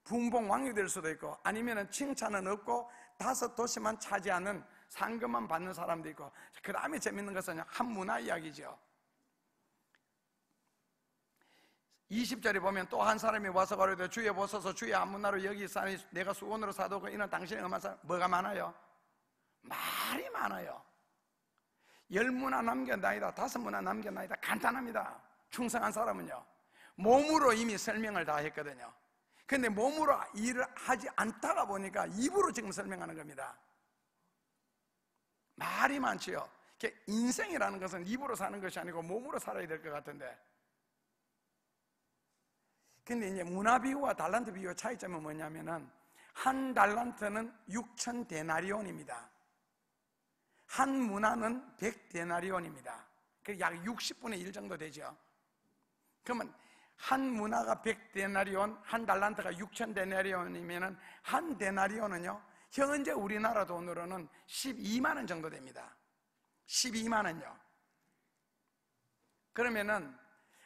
[SPEAKER 1] 분봉왕이 될 수도 있고, 아니면 칭찬은 없고 5도시만 차지하는 상급만 받는 사람도 있고, 그 다음에 재밌는 것은 한 문화 이야기죠. 20절에 보면 또 한 사람이 와서 가로되 주여 보소서, 주의 한 문화로 여기 사니 내가 수건으로 사도록 이는 당신의 엄한 사람. 뭐가 많아요? 말이 많아요. 10문화 남겼나이다, 5문화 남겼나이다. 간단합니다. 충성한 사람은요, 몸으로 이미 설명을 다 했거든요. 근데 몸으로 일을 하지 않다가 보니까 입으로 지금 설명하는 겁니다. 말이 많지요. 인생이라는 것은 입으로 사는 것이 아니고 몸으로 살아야 될 것 같은데, 근데 이제 문화 비유와 달란트 비유의 차이점은 뭐냐면은, 한 달란트는 6천 데나리온입니다. 한 문화는 100데나리온입니다. 약 60분의 1 정도 되죠. 그러면 한 문화가 100데나리온, 한 달란트가 6천 데나리온이면은 한 데나리온은요, 현재 우리나라 돈으로는 12만 원 정도 됩니다. 12만 원요. 그러면은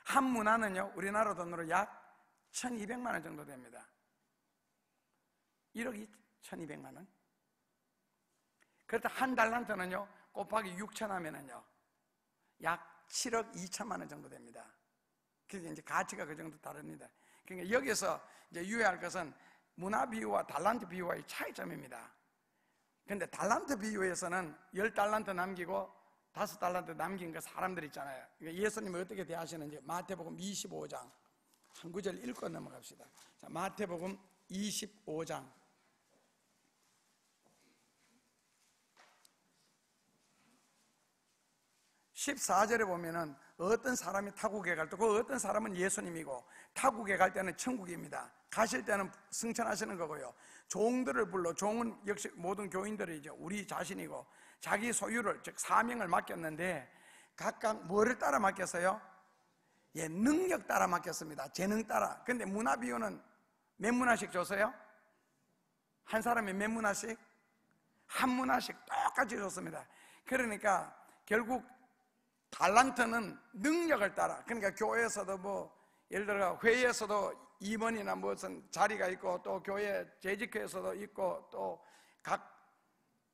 [SPEAKER 1] 한 문화는요, 우리나라 돈으로 약 1200만 원 정도 됩니다. 1억 1200만 원. 그렇다 한 달란트는요, 곱하기 6천 하면은요, 약 7억 2천만 원 정도 됩니다. 그래서 이제 가치가 그 정도 다릅니다. 그러니까 여기서 이제 유의할 것은 문화 비유와 달란트 비유와의 차이점입니다. 근데 달란트 비유에서는 10달란트 남기고 5달란트 남긴 그 사람들 있잖아요. 그러니까 예수님이 어떻게 대하시는지 마태복음 25장 한 구절 읽고 넘어갑시다. 자, 마태복음 25장 14절에 보면은 어떤 사람이 타국에 갈 때, 그 어떤 사람은 예수님이고, 타국에 갈 때는 천국입니다. 가실 때는 승천하시는 거고요. 종들을 불러, 종은 역시 모든 교인들이죠. 우리 자신이고, 자기 소유를, 즉 사명을 맡겼는데 각각 뭐를 따라 맡겼어요? 예, 능력 따라 맡겼습니다. 재능 따라. 근데 문화 비유는 몇 문화씩 줬어요? 한 사람이 몇 문화씩? 한 문화씩 똑같이 줬습니다. 그러니까 결국 달란트는 능력을 따라, 그러니까 교회에서도 뭐 예를 들어 회의에서도 임원이나 무슨 자리가 있고, 또 교회 재직회에서도 있고, 또 각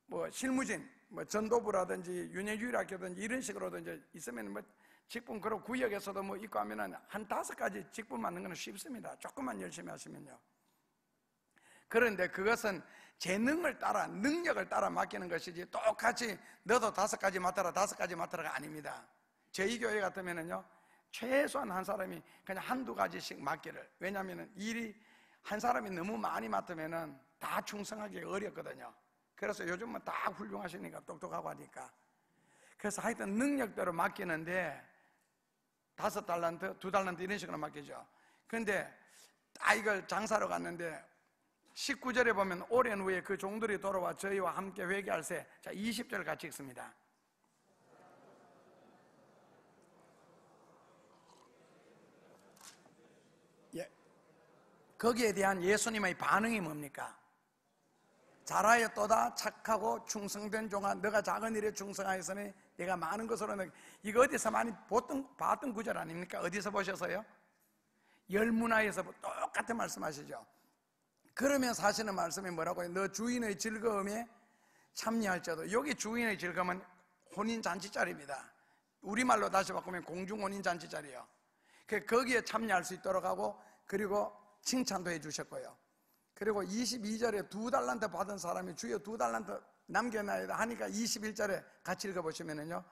[SPEAKER 1] 뭐 실무진, 뭐 전도부라든지 윤회주일학교든지 이런 식으로든지 있으면 뭐 직분, 그리고 구역에서도 뭐 있고 하면은 한 5가지 직분 맡는 건 쉽습니다. 조금만 열심히 하시면요. 그런데 그것은 재능을 따라, 능력을 따라 맡기는 것이지, 똑같이 너도 5가지 맡아라, 5가지 맡아라가 아닙니다. 저희 교회 같으면은요, 최소한 한 사람이 그냥 1-2가지씩 맡기를. 왜냐하면 일이 한 사람이 너무 많이 맡으면은 다 충성하기 어렵거든요. 그래서 요즘은 다 훌륭하시니까, 똑똑하고 하니까. 그래서 하여튼 능력대로 맡기는데 5달란트, 2달란트 이런 식으로 맡기죠. 근데 이걸 장사로 갔는데 19절에 보면 오랜 후에 그 종들이 돌아와 저희와 함께 회개할세. 자, 20절 같이 읽습니다. 예, 거기에 대한 예수님의 반응이 뭡니까? 잘하였도다 착하고 충성된 종아, 너가 작은 일에 충성하였으니 내가 많은 것으로 이거 어디서 많이 봤던 구절 아닙니까? 어디서 보셔서요? 열문화에서 똑같은 말씀하시죠. 그러면서 하시는 말씀이 뭐라고요? 너 주인의 즐거움에 참여할지어도. 여기 주인의 즐거움은 혼인잔치자리입니다. 우리말로 다시 바꾸면 공중혼인잔치자리요. 거기에 참여할 수 있도록 하고, 그리고 칭찬도 해주셨고요. 그리고 22절에 2달란트 받은 사람이 주여 2달란트 남겨놔야 하니까 21절에 같이 읽어보시면요,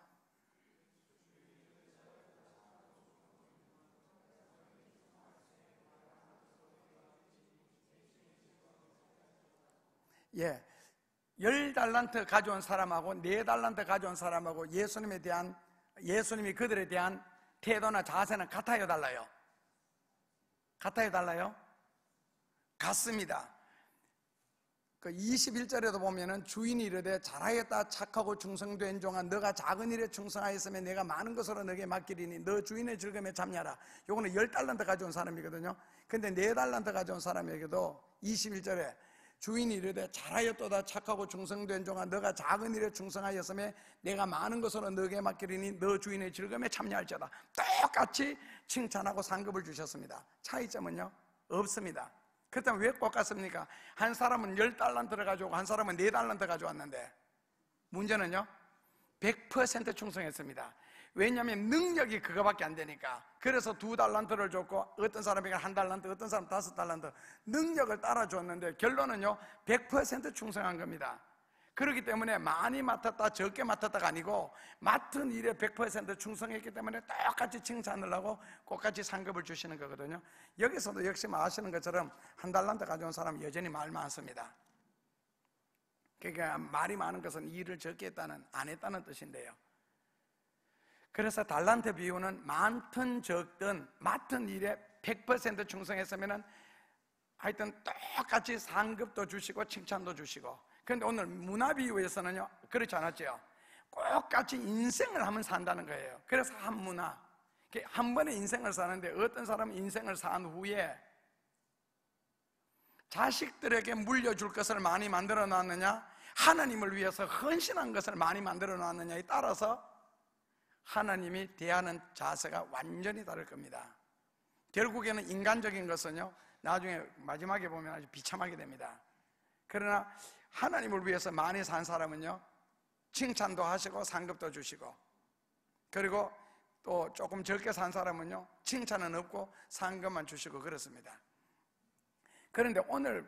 [SPEAKER 1] 예, 10달란트 가져온 사람하고 4달란트 가져온 사람하고 예수님이 그들에 대한 태도나 자세는 같아요, 달라요? 같아요, 달라요? 같습니다. 그 21절에도 보면은 주인이 이르되 잘하였다 착하고 충성된 종아 너가 작은 일에 충성하였으면 내가 많은 것으로 너에게 맡기리니 너 주인의 즐거움에 참여하라. 요거는 10달란트 가져온 사람이거든요. 근데 4달란트 가져온 사람에게도 21절에 주인이 이르되 잘하였도다 착하고 충성된 종아 너가 작은 일에 충성하였으면 내가 많은 것으로 너에게 맡기리니 너 주인의 즐거움에 참여할지어다. 똑같이 칭찬하고 상급을 주셨습니다. 차이점은요? 없습니다. 그렇다면 왜 똑같습니까? 한 사람은 10달란트를 가져오고 한 사람은 4달란트 가져왔는데 문제는요 100% 충성했습니다. 왜냐하면 능력이 그거밖에 안 되니까. 그래서 2달란트를 줬고 어떤 사람에게 1달란트, 어떤 사람 5달란트 능력을 따라 줬는데 결론은요 100% 충성한 겁니다. 그렇기 때문에 많이 맡았다 적게 맡았다가 아니고 맡은 일에 100% 충성했기 때문에 똑같이 칭찬을 하고 똑같이 상급을 주시는 거거든요. 여기서도 역시 아시는 것처럼 1달란트 가져온 사람은 여전히 말 많습니다. 그러니까 말이 많은 것은 일을 적게 했다는 안 했다는 뜻인데요. 그래서 달란트 비유는 많든 적든 맡은 일에 100% 충성했으면 하여튼 똑같이 상급도 주시고 칭찬도 주시고. 그런데 오늘 문화 비유에서는요 그렇지 않았죠. 똑같이 인생을 한번 산다는 거예요. 그래서 한 문화, 한 번의 인생을 사는데 어떤 사람은 인생을 산 후에 자식들에게 물려줄 것을 많이 만들어 놨느냐, 하나님을 위해서 헌신한 것을 많이 만들어 놨느냐에 따라서 하나님이 대하는 자세가 완전히 다를 겁니다. 결국에는 인간적인 것은요 나중에 마지막에 보면 아주 비참하게 됩니다. 그러나 하나님을 위해서 많이 산 사람은요 칭찬도 하시고 상급도 주시고, 그리고 또 조금 적게 산 사람은요 칭찬은 없고 상급만 주시고 그렇습니다. 그런데 오늘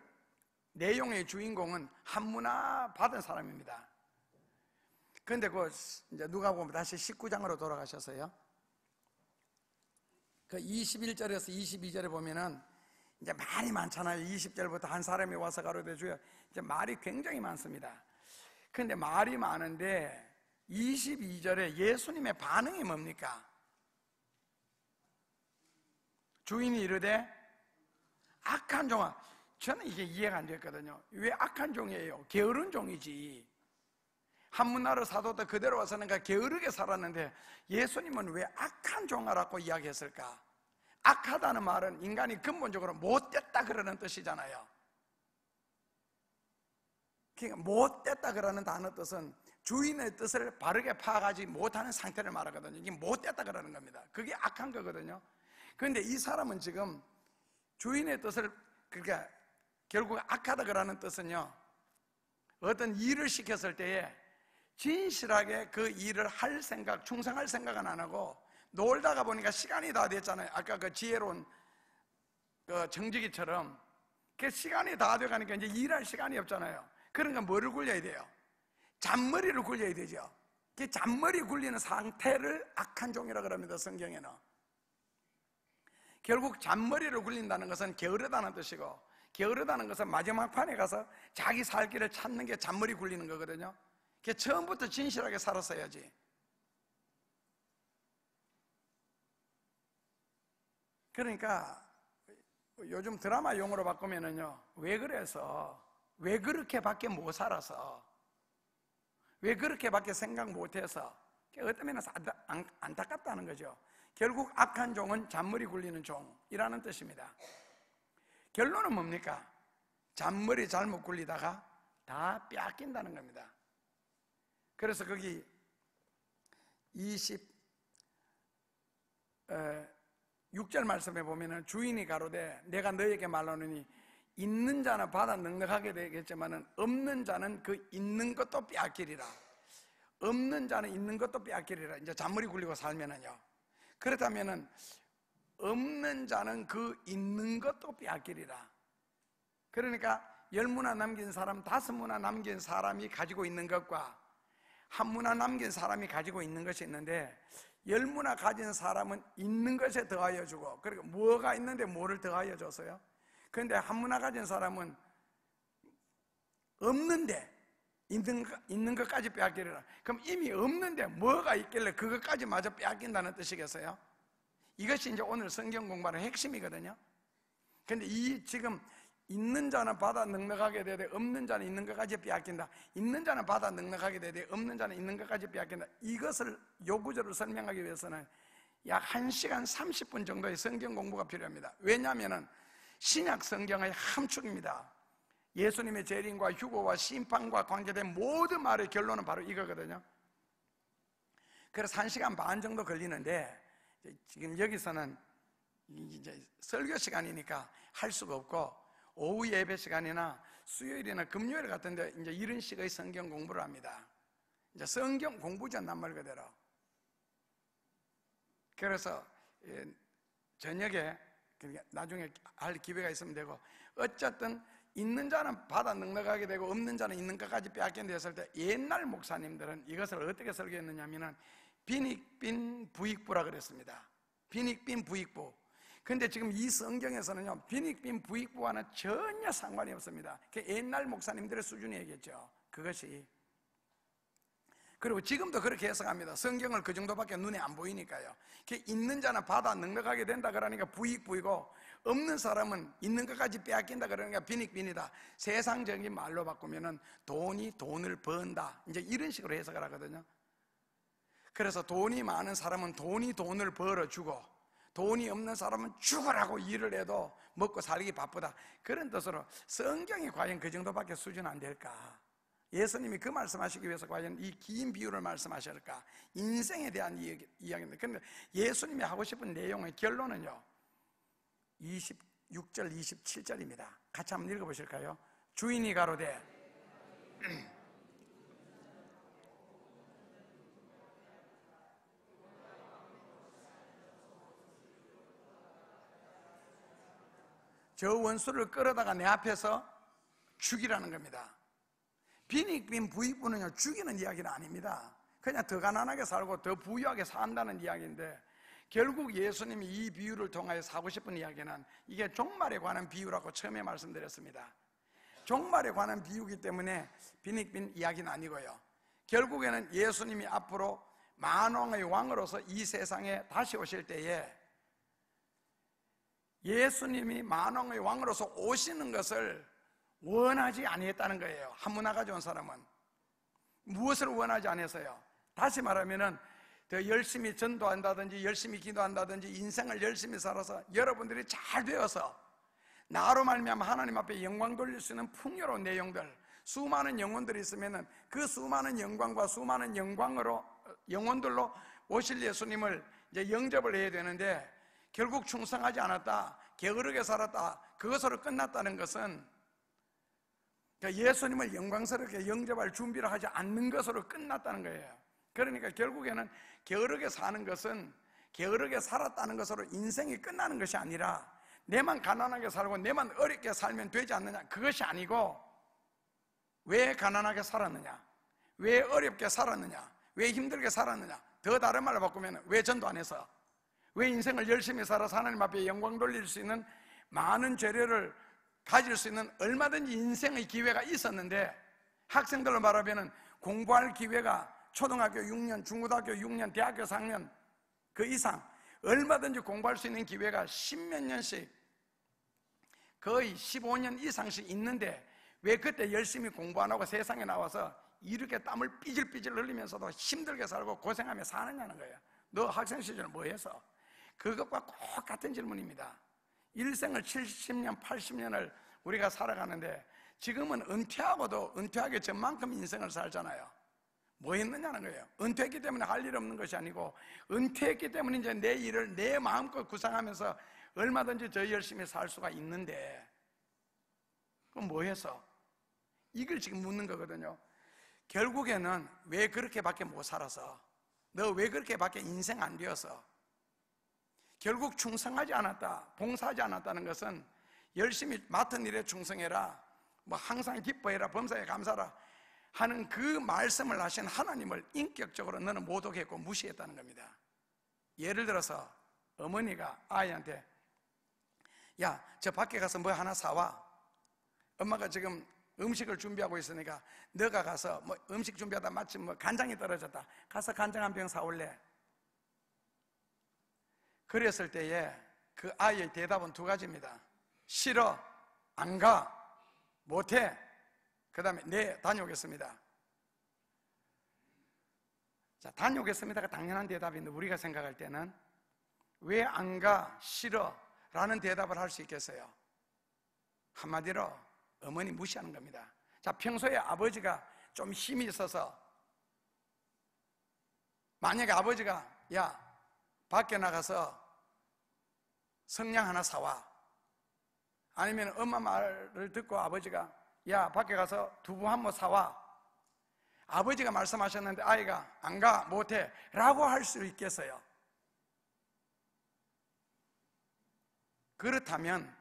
[SPEAKER 1] 내용의 주인공은 한 문화 받은 사람입니다. 그런데 이제 누가 보면 다시 19장으로 돌아가셔서요 그 21절에서 22절에 보면은 이제 말이 많잖아요. 20절부터 한 사람이 와서 가로되 주여, 이제 말이 굉장히 많습니다. 그런데 말이 많은데 22절에 예수님의 반응이 뭡니까? 주인이 이르되 악한 종아. 저는 이게 이해가 안 됐거든요. 왜 악한 종이에요? 게으른 종이지. 한 문화를 사도도 그대로 와서는 게으르게 살았는데 예수님은 왜 악한 종아라고 이야기했을까? 악하다는 말은 인간이 근본적으로 못됐다 그러는 뜻이잖아요. 그러니까 못됐다 그러는 단어 뜻은 주인의 뜻을 바르게 파악하지 못하는 상태를 말하거든요. 이게 못됐다 그러는 겁니다. 그게 악한 거거든요. 그런데 이 사람은 지금 주인의 뜻을, 그러니까 결국 악하다 그러는 뜻은요 어떤 일을 시켰을 때에 진실하게 그 일을 할 생각, 충성할 생각은 안 하고 놀다가 보니까 시간이 다 됐잖아요. 아까 그 지혜로운 그 정직이처럼 그 시간이 다 돼가니까 이제 일할 시간이 없잖아요. 그러니까 뭐를 굴려야 돼요? 잔머리를 굴려야 되죠. 그 잔머리 굴리는 상태를 악한 종이라고 합니다. 성경에는. 결국 잔머리를 굴린다는 것은 게으르다는 뜻이고, 게으르다는 것은 마지막 판에 가서 자기 살 길을 찾는 게 잔머리 굴리는 거거든요. 그 처음부터 진실하게 살았어야지. 그러니까 요즘 드라마 용어로 바꾸면은요 왜 그래서, 왜 그렇게밖에 못 살아서, 왜 그렇게밖에 생각 못해서, 어떤 면에서 안타깝다는 거죠. 결국 악한 종은 잔머리 굴리는 종이라는 뜻입니다. 결론은 뭡니까? 잔머리 잘못 굴리다가 다 빼앗긴다는 겁니다. 그래서 거기 26절 말씀에 보면은 주인이 가로되 내가 너에게 말하노니 있는 자는 받아 넉넉하게 되겠지만은 없는 자는 그 있는 것도 빼앗기리라. 없는 자는 있는 것도 빼앗기리라. 이제 잔머리 굴리고 살면은요. 그렇다면은 없는 자는 그 있는 것도 빼앗기리라. 그러니까 10문화 남긴 사람, 5문화 남긴 사람이 가지고 있는 것과 1문화 남긴 사람이 가지고 있는 것이 있는데 10문화 가진 사람은 있는 것에 더하여 주고, 그리고 뭐가 있는데 뭐를 더하여 줬어요? 그런데 1문화 가진 사람은 없는데 있는 것까지 빼앗기리라. 그럼 이미 없는데 뭐가 있길래 그것까지 마저 빼앗긴다는 뜻이겠어요? 이것이 이제 오늘 성경 공부하는 핵심이거든요. 그런데 이 지금 있는 자는 받아 넉넉하게 되되 없는 자는 있는 것까지 빼앗긴다. 있는 자는 받아 넉넉하게 되되 없는 자는 있는 것까지 빼앗긴다. 이것을 요구절을 설명하기 위해서는 약 1시간 30분 정도의 성경 공부가 필요합니다. 왜냐하면 신약 성경의 함축입니다. 예수님의 재림과 휴거와 심판과 관계된 모든 말의 결론은 바로 이거거든요. 그래서 1시간 반 정도 걸리는데, 지금 여기서는 이제 설교 시간이니까 할 수가 없고, 오후 예배 시간이나 수요일이나 금요일 같은데 이제 이런 식의 성경 공부를 합니다. 이제 성경 공부죠, 낱말 그대로. 그래서 저녁에 나중에 할 기회가 있으면 되고, 어쨌든 있는 자는 받아 넉넉하게 되고 없는 자는 있는 것까지 빼앗긴다 했을 때, 옛날 목사님들은 이것을 어떻게 설교했느냐면 빈익빈 부익부라 그랬습니다. 빈익빈 부익부. 근데 지금 이 성경에서는요, 빈익빈 부익부와는 전혀 상관이 없습니다. 그 옛날 목사님들의 수준이 얘기했죠. 그것이. 그리고 지금도 그렇게 해석합니다. 성경을 그 정도밖에 눈에 안 보이니까요. 있는 자는 받아 넉넉하게 된다 그러니까 부익부이고, 없는 사람은 있는 것까지 빼앗긴다 그러니까 빈익빈이다. 세상적인 말로 바꾸면은 돈이 돈을 번다, 이제 이런 식으로 해석을 하거든요. 그래서 돈이 많은 사람은 돈이 돈을 벌어주고, 돈이 없는 사람은 죽으라고 일을 해도 먹고 살기 바쁘다, 그런 뜻으로 성경이 과연 그 정도밖에 수준 안 될까? 예수님이 그 말씀하시기 위해서 과연 이 긴 비유를 말씀하실까? 인생에 대한 이야기입니다. 그런데 예수님이 하고 싶은 내용의 결론은요, 26절 27절입니다 같이 한번 읽어보실까요? 주인이 가로되 저 원수를 끌어다가 내 앞에서 죽이라는 겁니다. 빈익빈 부익부는요, 죽이는 이야기는 아닙니다. 그냥 더 가난하게 살고 더 부유하게 산다는 이야기인데, 결국 예수님이 이 비유를 통하여서 하고 싶은 이야기는 이게 종말에 관한 비유라고 처음에 말씀드렸습니다. 종말에 관한 비유이기 때문에 빈익빈 이야기는 아니고요, 결국에는 예수님이 앞으로 만왕의 왕으로서 이 세상에 다시 오실 때에 예수님이 만왕의 왕으로서 오시는 것을 원하지 아니했다는 거예요. 한 문화 가져온 사람은 무엇을 원하지 않았어요? 다시 말하면은 더 열심히 전도한다든지 열심히 기도한다든지 인생을 열심히 살아서 여러분들이 잘 되어서 나로 말미암아 하나님 앞에 영광 돌릴 수 있는 풍요로운 내용들, 수많은 영혼들이 있으면은 그 수많은 영광과 수많은 영혼들로 오실 예수님을 이제 영접을 해야 되는데, 결국 충성하지 않았다, 게으르게 살았다, 그것으로 끝났다는 것은 예수님을 영광스럽게 영접할 준비를 하지 않는 것으로 끝났다는 거예요. 그러니까 결국에는 게으르게 사는 것은, 게으르게 살았다는 것으로 인생이 끝나는 것이 아니라, 내만 가난하게 살고 내만 어렵게 살면 되지 않느냐, 그것이 아니고, 왜 가난하게 살았느냐, 왜 어렵게 살았느냐, 왜 힘들게 살았느냐, 더 다른 말로 바꾸면 왜 전도 안 해서, 왜 인생을 열심히 살아서 하나님 앞에 영광 돌릴 수 있는 많은 재료를 가질 수 있는 얼마든지 인생의 기회가 있었는데, 학생들로 말하면 공부할 기회가 초등학교 6년, 중고등학교 6년, 대학교 4년 그 이상 얼마든지 공부할 수 있는 기회가 10몇 년씩, 거의 15년 이상씩 있는데, 왜 그때 열심히 공부 안 하고 세상에 나와서 이렇게 땀을 삐질삐질 흘리면서도 힘들게 살고 고생하며 사느냐는 거예요. 너 학생 시절 뭐 해서? 그것과 꼭 같은 질문입니다. 일생을 70년, 80년을 우리가 살아가는데, 지금은 은퇴하고도 은퇴하기 전만큼 인생을 살잖아요. 뭐 했느냐는 거예요. 은퇴했기 때문에 할 일 없는 것이 아니고, 은퇴했기 때문에 이제 내 일을 내 마음껏 구상하면서 얼마든지 더 열심히 살 수가 있는데, 그럼 뭐 해서? 이걸 지금 묻는 거거든요. 결국에는 왜 그렇게밖에 못 살아서, 너 왜 그렇게밖에 인생 안 되어서, 결국 충성하지 않았다, 봉사하지 않았다는 것은 열심히 맡은 일에 충성해라, 뭐 항상 기뻐해라, 범사에 감사라 하는 그 말씀을 하신 하나님을 인격적으로 너는 모독했고 무시했다는 겁니다. 예를 들어서 어머니가 아이한테, 야, 저 밖에 가서 뭐 하나 사와. 엄마가 지금 음식을 준비하고 있으니까 너가 가서 뭐 음식 준비하다 마침 뭐 간장이 떨어졌다, 가서 간장 한 병 사올래. 그랬을 때에 그 아이의 대답은 두 가지입니다. 싫어. 안 가, 못해. 그 다음에 네, 다녀오겠습니다. 자, 다녀오겠습니다가 당연한 대답인데 우리가 생각할 때는 왜 안 가, 싫어 라는 대답을 할 수 있겠어요? 한마디로 어머니 무시하는 겁니다. 자, 평소에 아버지가 좀 힘이 있어서 만약에 아버지가 야, 밖에 나가서 성냥 하나 사와, 아니면 엄마 말을 듣고 아버지가 야, 밖에 가서 두부 한 모 사와, 아버지가 말씀하셨는데 아이가 안 가, 못해 라고 할 수 있겠어요? 그렇다면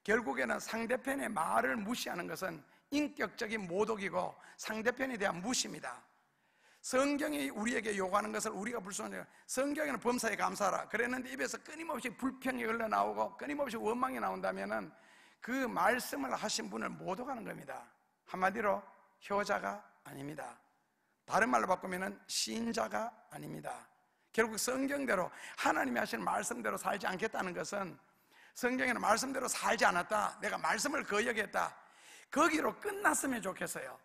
[SPEAKER 1] 결국에는 상대편의 말을 무시하는 것은 인격적인 모독이고 상대편에 대한 무시입니다. 성경이 우리에게 요구하는 것을 우리가 불순종해요. 성경에는 범사에 감사하라 그랬는데 입에서 끊임없이 불평이 흘러나오고 끊임없이 원망이 나온다면 그 말씀을 하신 분을 모독하는 겁니다. 한마디로 효자가 아닙니다. 다른 말로 바꾸면 신자가 아닙니다. 결국 성경대로 하나님이 하시는 말씀대로 살지 않겠다는 것은 성경에는 말씀대로 살지 않았다, 내가 말씀을 거역했다, 거기로 끝났으면 좋겠어요.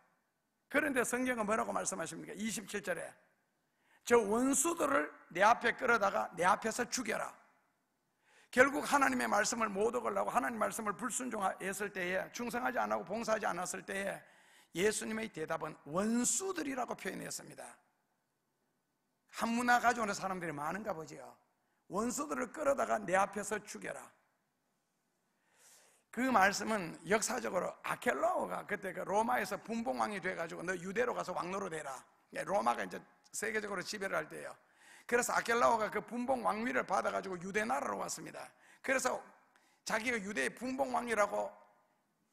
[SPEAKER 1] 그런데 성경은 뭐라고 말씀하십니까? 27절에 저 원수들을 내 앞에 끌어다가 내 앞에서 죽여라. 결국 하나님의 말씀을 모독을 하고 하나님의 말씀을 불순종했을 때에, 충성하지 않고 봉사하지 않았을 때에 예수님의 대답은 원수들이라고 표현했습니다. 한문화 가져오는 사람들이 많은가 보지요. 원수들을 끌어다가 내 앞에서 죽여라. 그 말씀은 역사적으로 아켈라오가 그때 그 로마에서 분봉왕이 돼가지고 너 유대로 가서 왕노로 되라. 로마가 이제 세계적으로 지배를 할 때예요. 그래서 아켈라오가 그 분봉 왕위를 받아가지고 유대 나라로 왔습니다. 그래서 자기가 유대의 분봉 왕이라고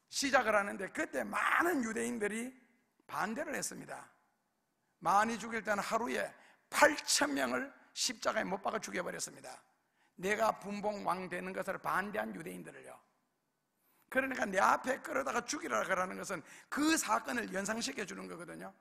[SPEAKER 1] 시작을 하는데 그때 많은 유대인들이 반대를 했습니다. 많이 죽일 때는 하루에 8,000명을 십자가에 못 박아 죽여버렸습니다. 내가 분봉 왕 되는 것을 반대한 유대인들을요. 그러니까 내 앞에 끌어다가 죽이라 그러는 것은 그 사건을 연상시켜 주는 거거든요.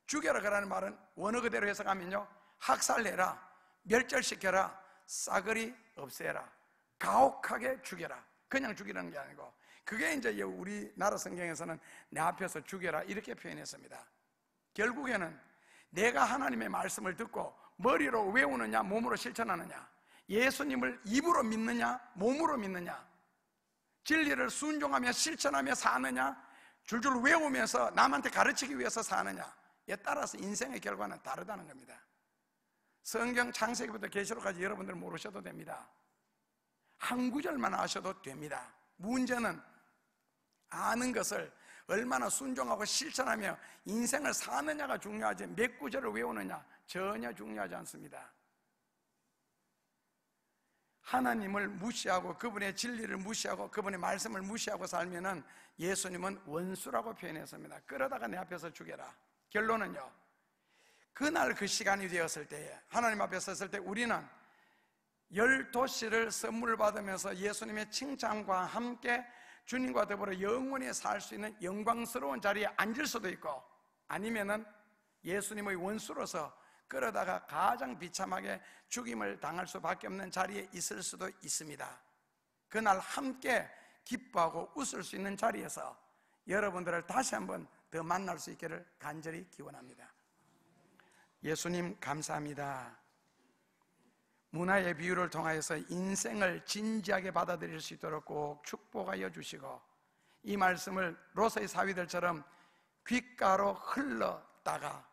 [SPEAKER 1] 죽여라 그라는 말은 원어 그대로 해석하면요, 학살해라, 멸절시켜라, 싸그리 없애라, 가혹하게 죽여라. 그냥 죽이라는 게 아니고, 그게 이제 우리나라 성경에서는 내 앞에서 죽여라 이렇게 표현했습니다. 결국에는 내가 하나님의 말씀을 듣고 머리로 외우느냐 몸으로 실천하느냐, 예수님을 입으로 믿느냐 몸으로 믿느냐, 진리를 순종하며 실천하며 사느냐, 줄줄 외우면서 남한테 가르치기 위해서 사느냐에 따라서 인생의 결과는 다르다는 겁니다. 성경 창세기부터 계시록까지 여러분들 모르셔도 됩니다. 한 구절만 아셔도 됩니다. 문제는 아는 것을 얼마나 순종하고 실천하며 인생을 사느냐가 중요하지 몇 구절을 외우느냐 전혀 중요하지 않습니다. 하나님을 무시하고 그분의 진리를 무시하고 그분의 말씀을 무시하고 살면은 예수님은 원수라고 표현했습니다. 끌어다가 내 앞에서 죽여라. 결론은요, 그날 그 시간이 되었을 때에 하나님 앞에 섰을 때 우리는 10도시를 선물을 받으면서 예수님의 칭찬과 함께 주님과 더불어 영원히 살 수 있는 영광스러운 자리에 앉을 수도 있고, 아니면은 예수님의 원수로서 끌어다가 가장 비참하게 죽임을 당할 수밖에 없는 자리에 있을 수도 있습니다. 그날 함께 기뻐하고 웃을 수 있는 자리에서 여러분들을 다시 한번 더 만날 수 있기를 간절히 기원합니다. 예수님 감사합니다. 문화의 비유를 통하여서 인생을 진지하게 받아들일 수 있도록 꼭 축복하여 주시고, 이 말씀을 로서의 사위들처럼 귓가로 흘렀다가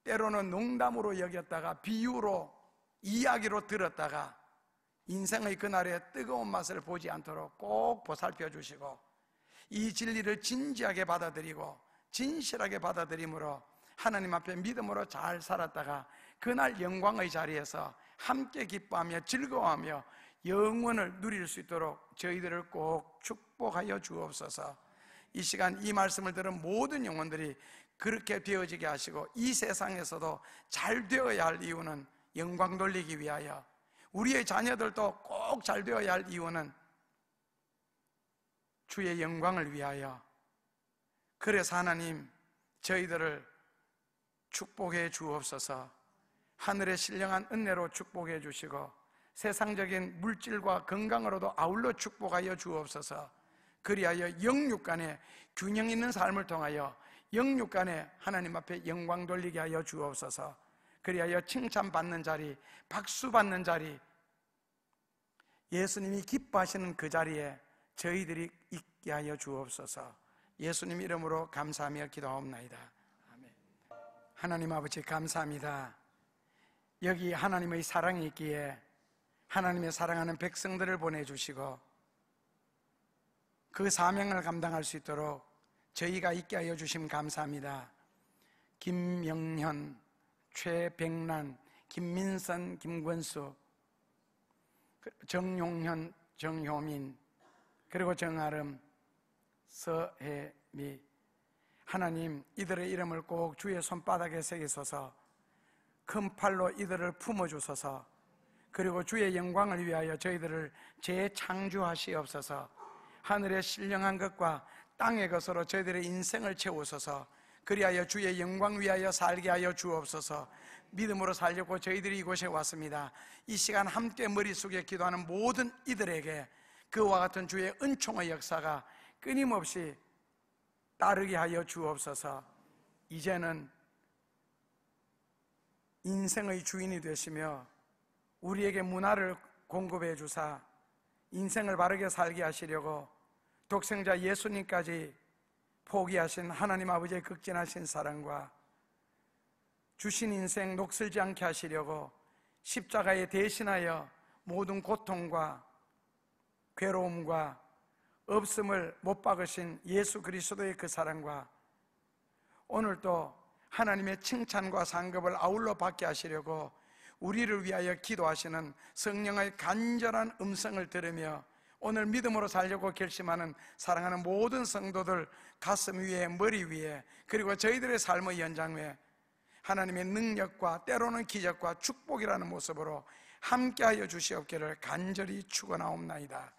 [SPEAKER 1] 때로는 농담으로 여겼다가 비유로 이야기로 들었다가 인생의 그날의 뜨거운 맛을 보지 않도록 꼭 보살펴 주시고, 이 진리를 진지하게 받아들이고 진실하게 받아들임으로 하나님 앞에 믿음으로 잘 살았다가 그날 영광의 자리에서 함께 기뻐하며 즐거워하며 영원을 누릴 수 있도록 저희들을 꼭 축복하여 주옵소서. 이 시간 이 말씀을 들은 모든 영혼들이 그렇게 되어지게 하시고, 이 세상에서도 잘 되어야 할 이유는 영광 돌리기 위하여, 우리의 자녀들도 꼭 잘 되어야 할 이유는 주의 영광을 위하여, 그래서 하나님 저희들을 축복해 주옵소서. 하늘의 신령한 은혜로 축복해 주시고 세상적인 물질과 건강으로도 아울러 축복하여 주옵소서. 그리하여 영육 간에 균형 있는 삶을 통하여 영육 간에 하나님 앞에 영광 돌리게 하여 주옵소서. 그리하여 칭찬받는 자리, 박수 받는 자리, 예수님이 기뻐하시는 그 자리에 저희들이 있게 하여 주옵소서. 예수님 이름으로 감사하며 기도하옵나이다. 아멘. 하나님 아버지 감사합니다. 여기 하나님의 사랑이 있기에 하나님의 사랑하는 백성들을 보내주시고 그 사명을 감당할 수 있도록 저희가 있게 하여 주심 감사합니다. 김영현, 최백란, 김민선, 김권수, 정용현, 정효민, 그리고 정아름, 서혜미, 하나님 이들의 이름을 꼭 주의 손바닥에 새기소서. 큰 팔로 이들을 품어주소서. 그리고 주의 영광을 위하여 저희들을 재창조하시옵소서. 하늘의 신령한 것과 땅의 것으로 저희들의 인생을 채우소서. 그리하여 주의 영광 위하여 살게 하여 주옵소서. 믿음으로 살려고 저희들이 이곳에 왔습니다. 이 시간 함께 머리 숙여 기도하는 모든 이들에게 그와 같은 주의 은총의 역사가 끊임없이 따르게 하여 주옵소서. 이제는 인생의 주인이 되시며 우리에게 문화를 공급해 주사 인생을 바르게 살게 하시려고 독생자 예수님까지 포기하신 하나님 아버지의 극진하신 사랑과 주신 인생 녹슬지 않게 하시려고 십자가에 대신하여 모든 고통과 괴로움과 없음을 못 박으신 예수 그리스도의 그 사랑과 오늘도 하나님의 칭찬과 상급을 아울러 받게 하시려고 우리를 위하여 기도하시는 성령의 간절한 음성을 들으며 오늘 믿음으로 살려고 결심하는 사랑하는 모든 성도들 가슴 위에, 머리 위에, 그리고 저희들의 삶의 연장에 하나님의 능력과 때로는 기적과 축복이라는 모습으로 함께하여 주시옵기를 간절히 축원하옵나이다.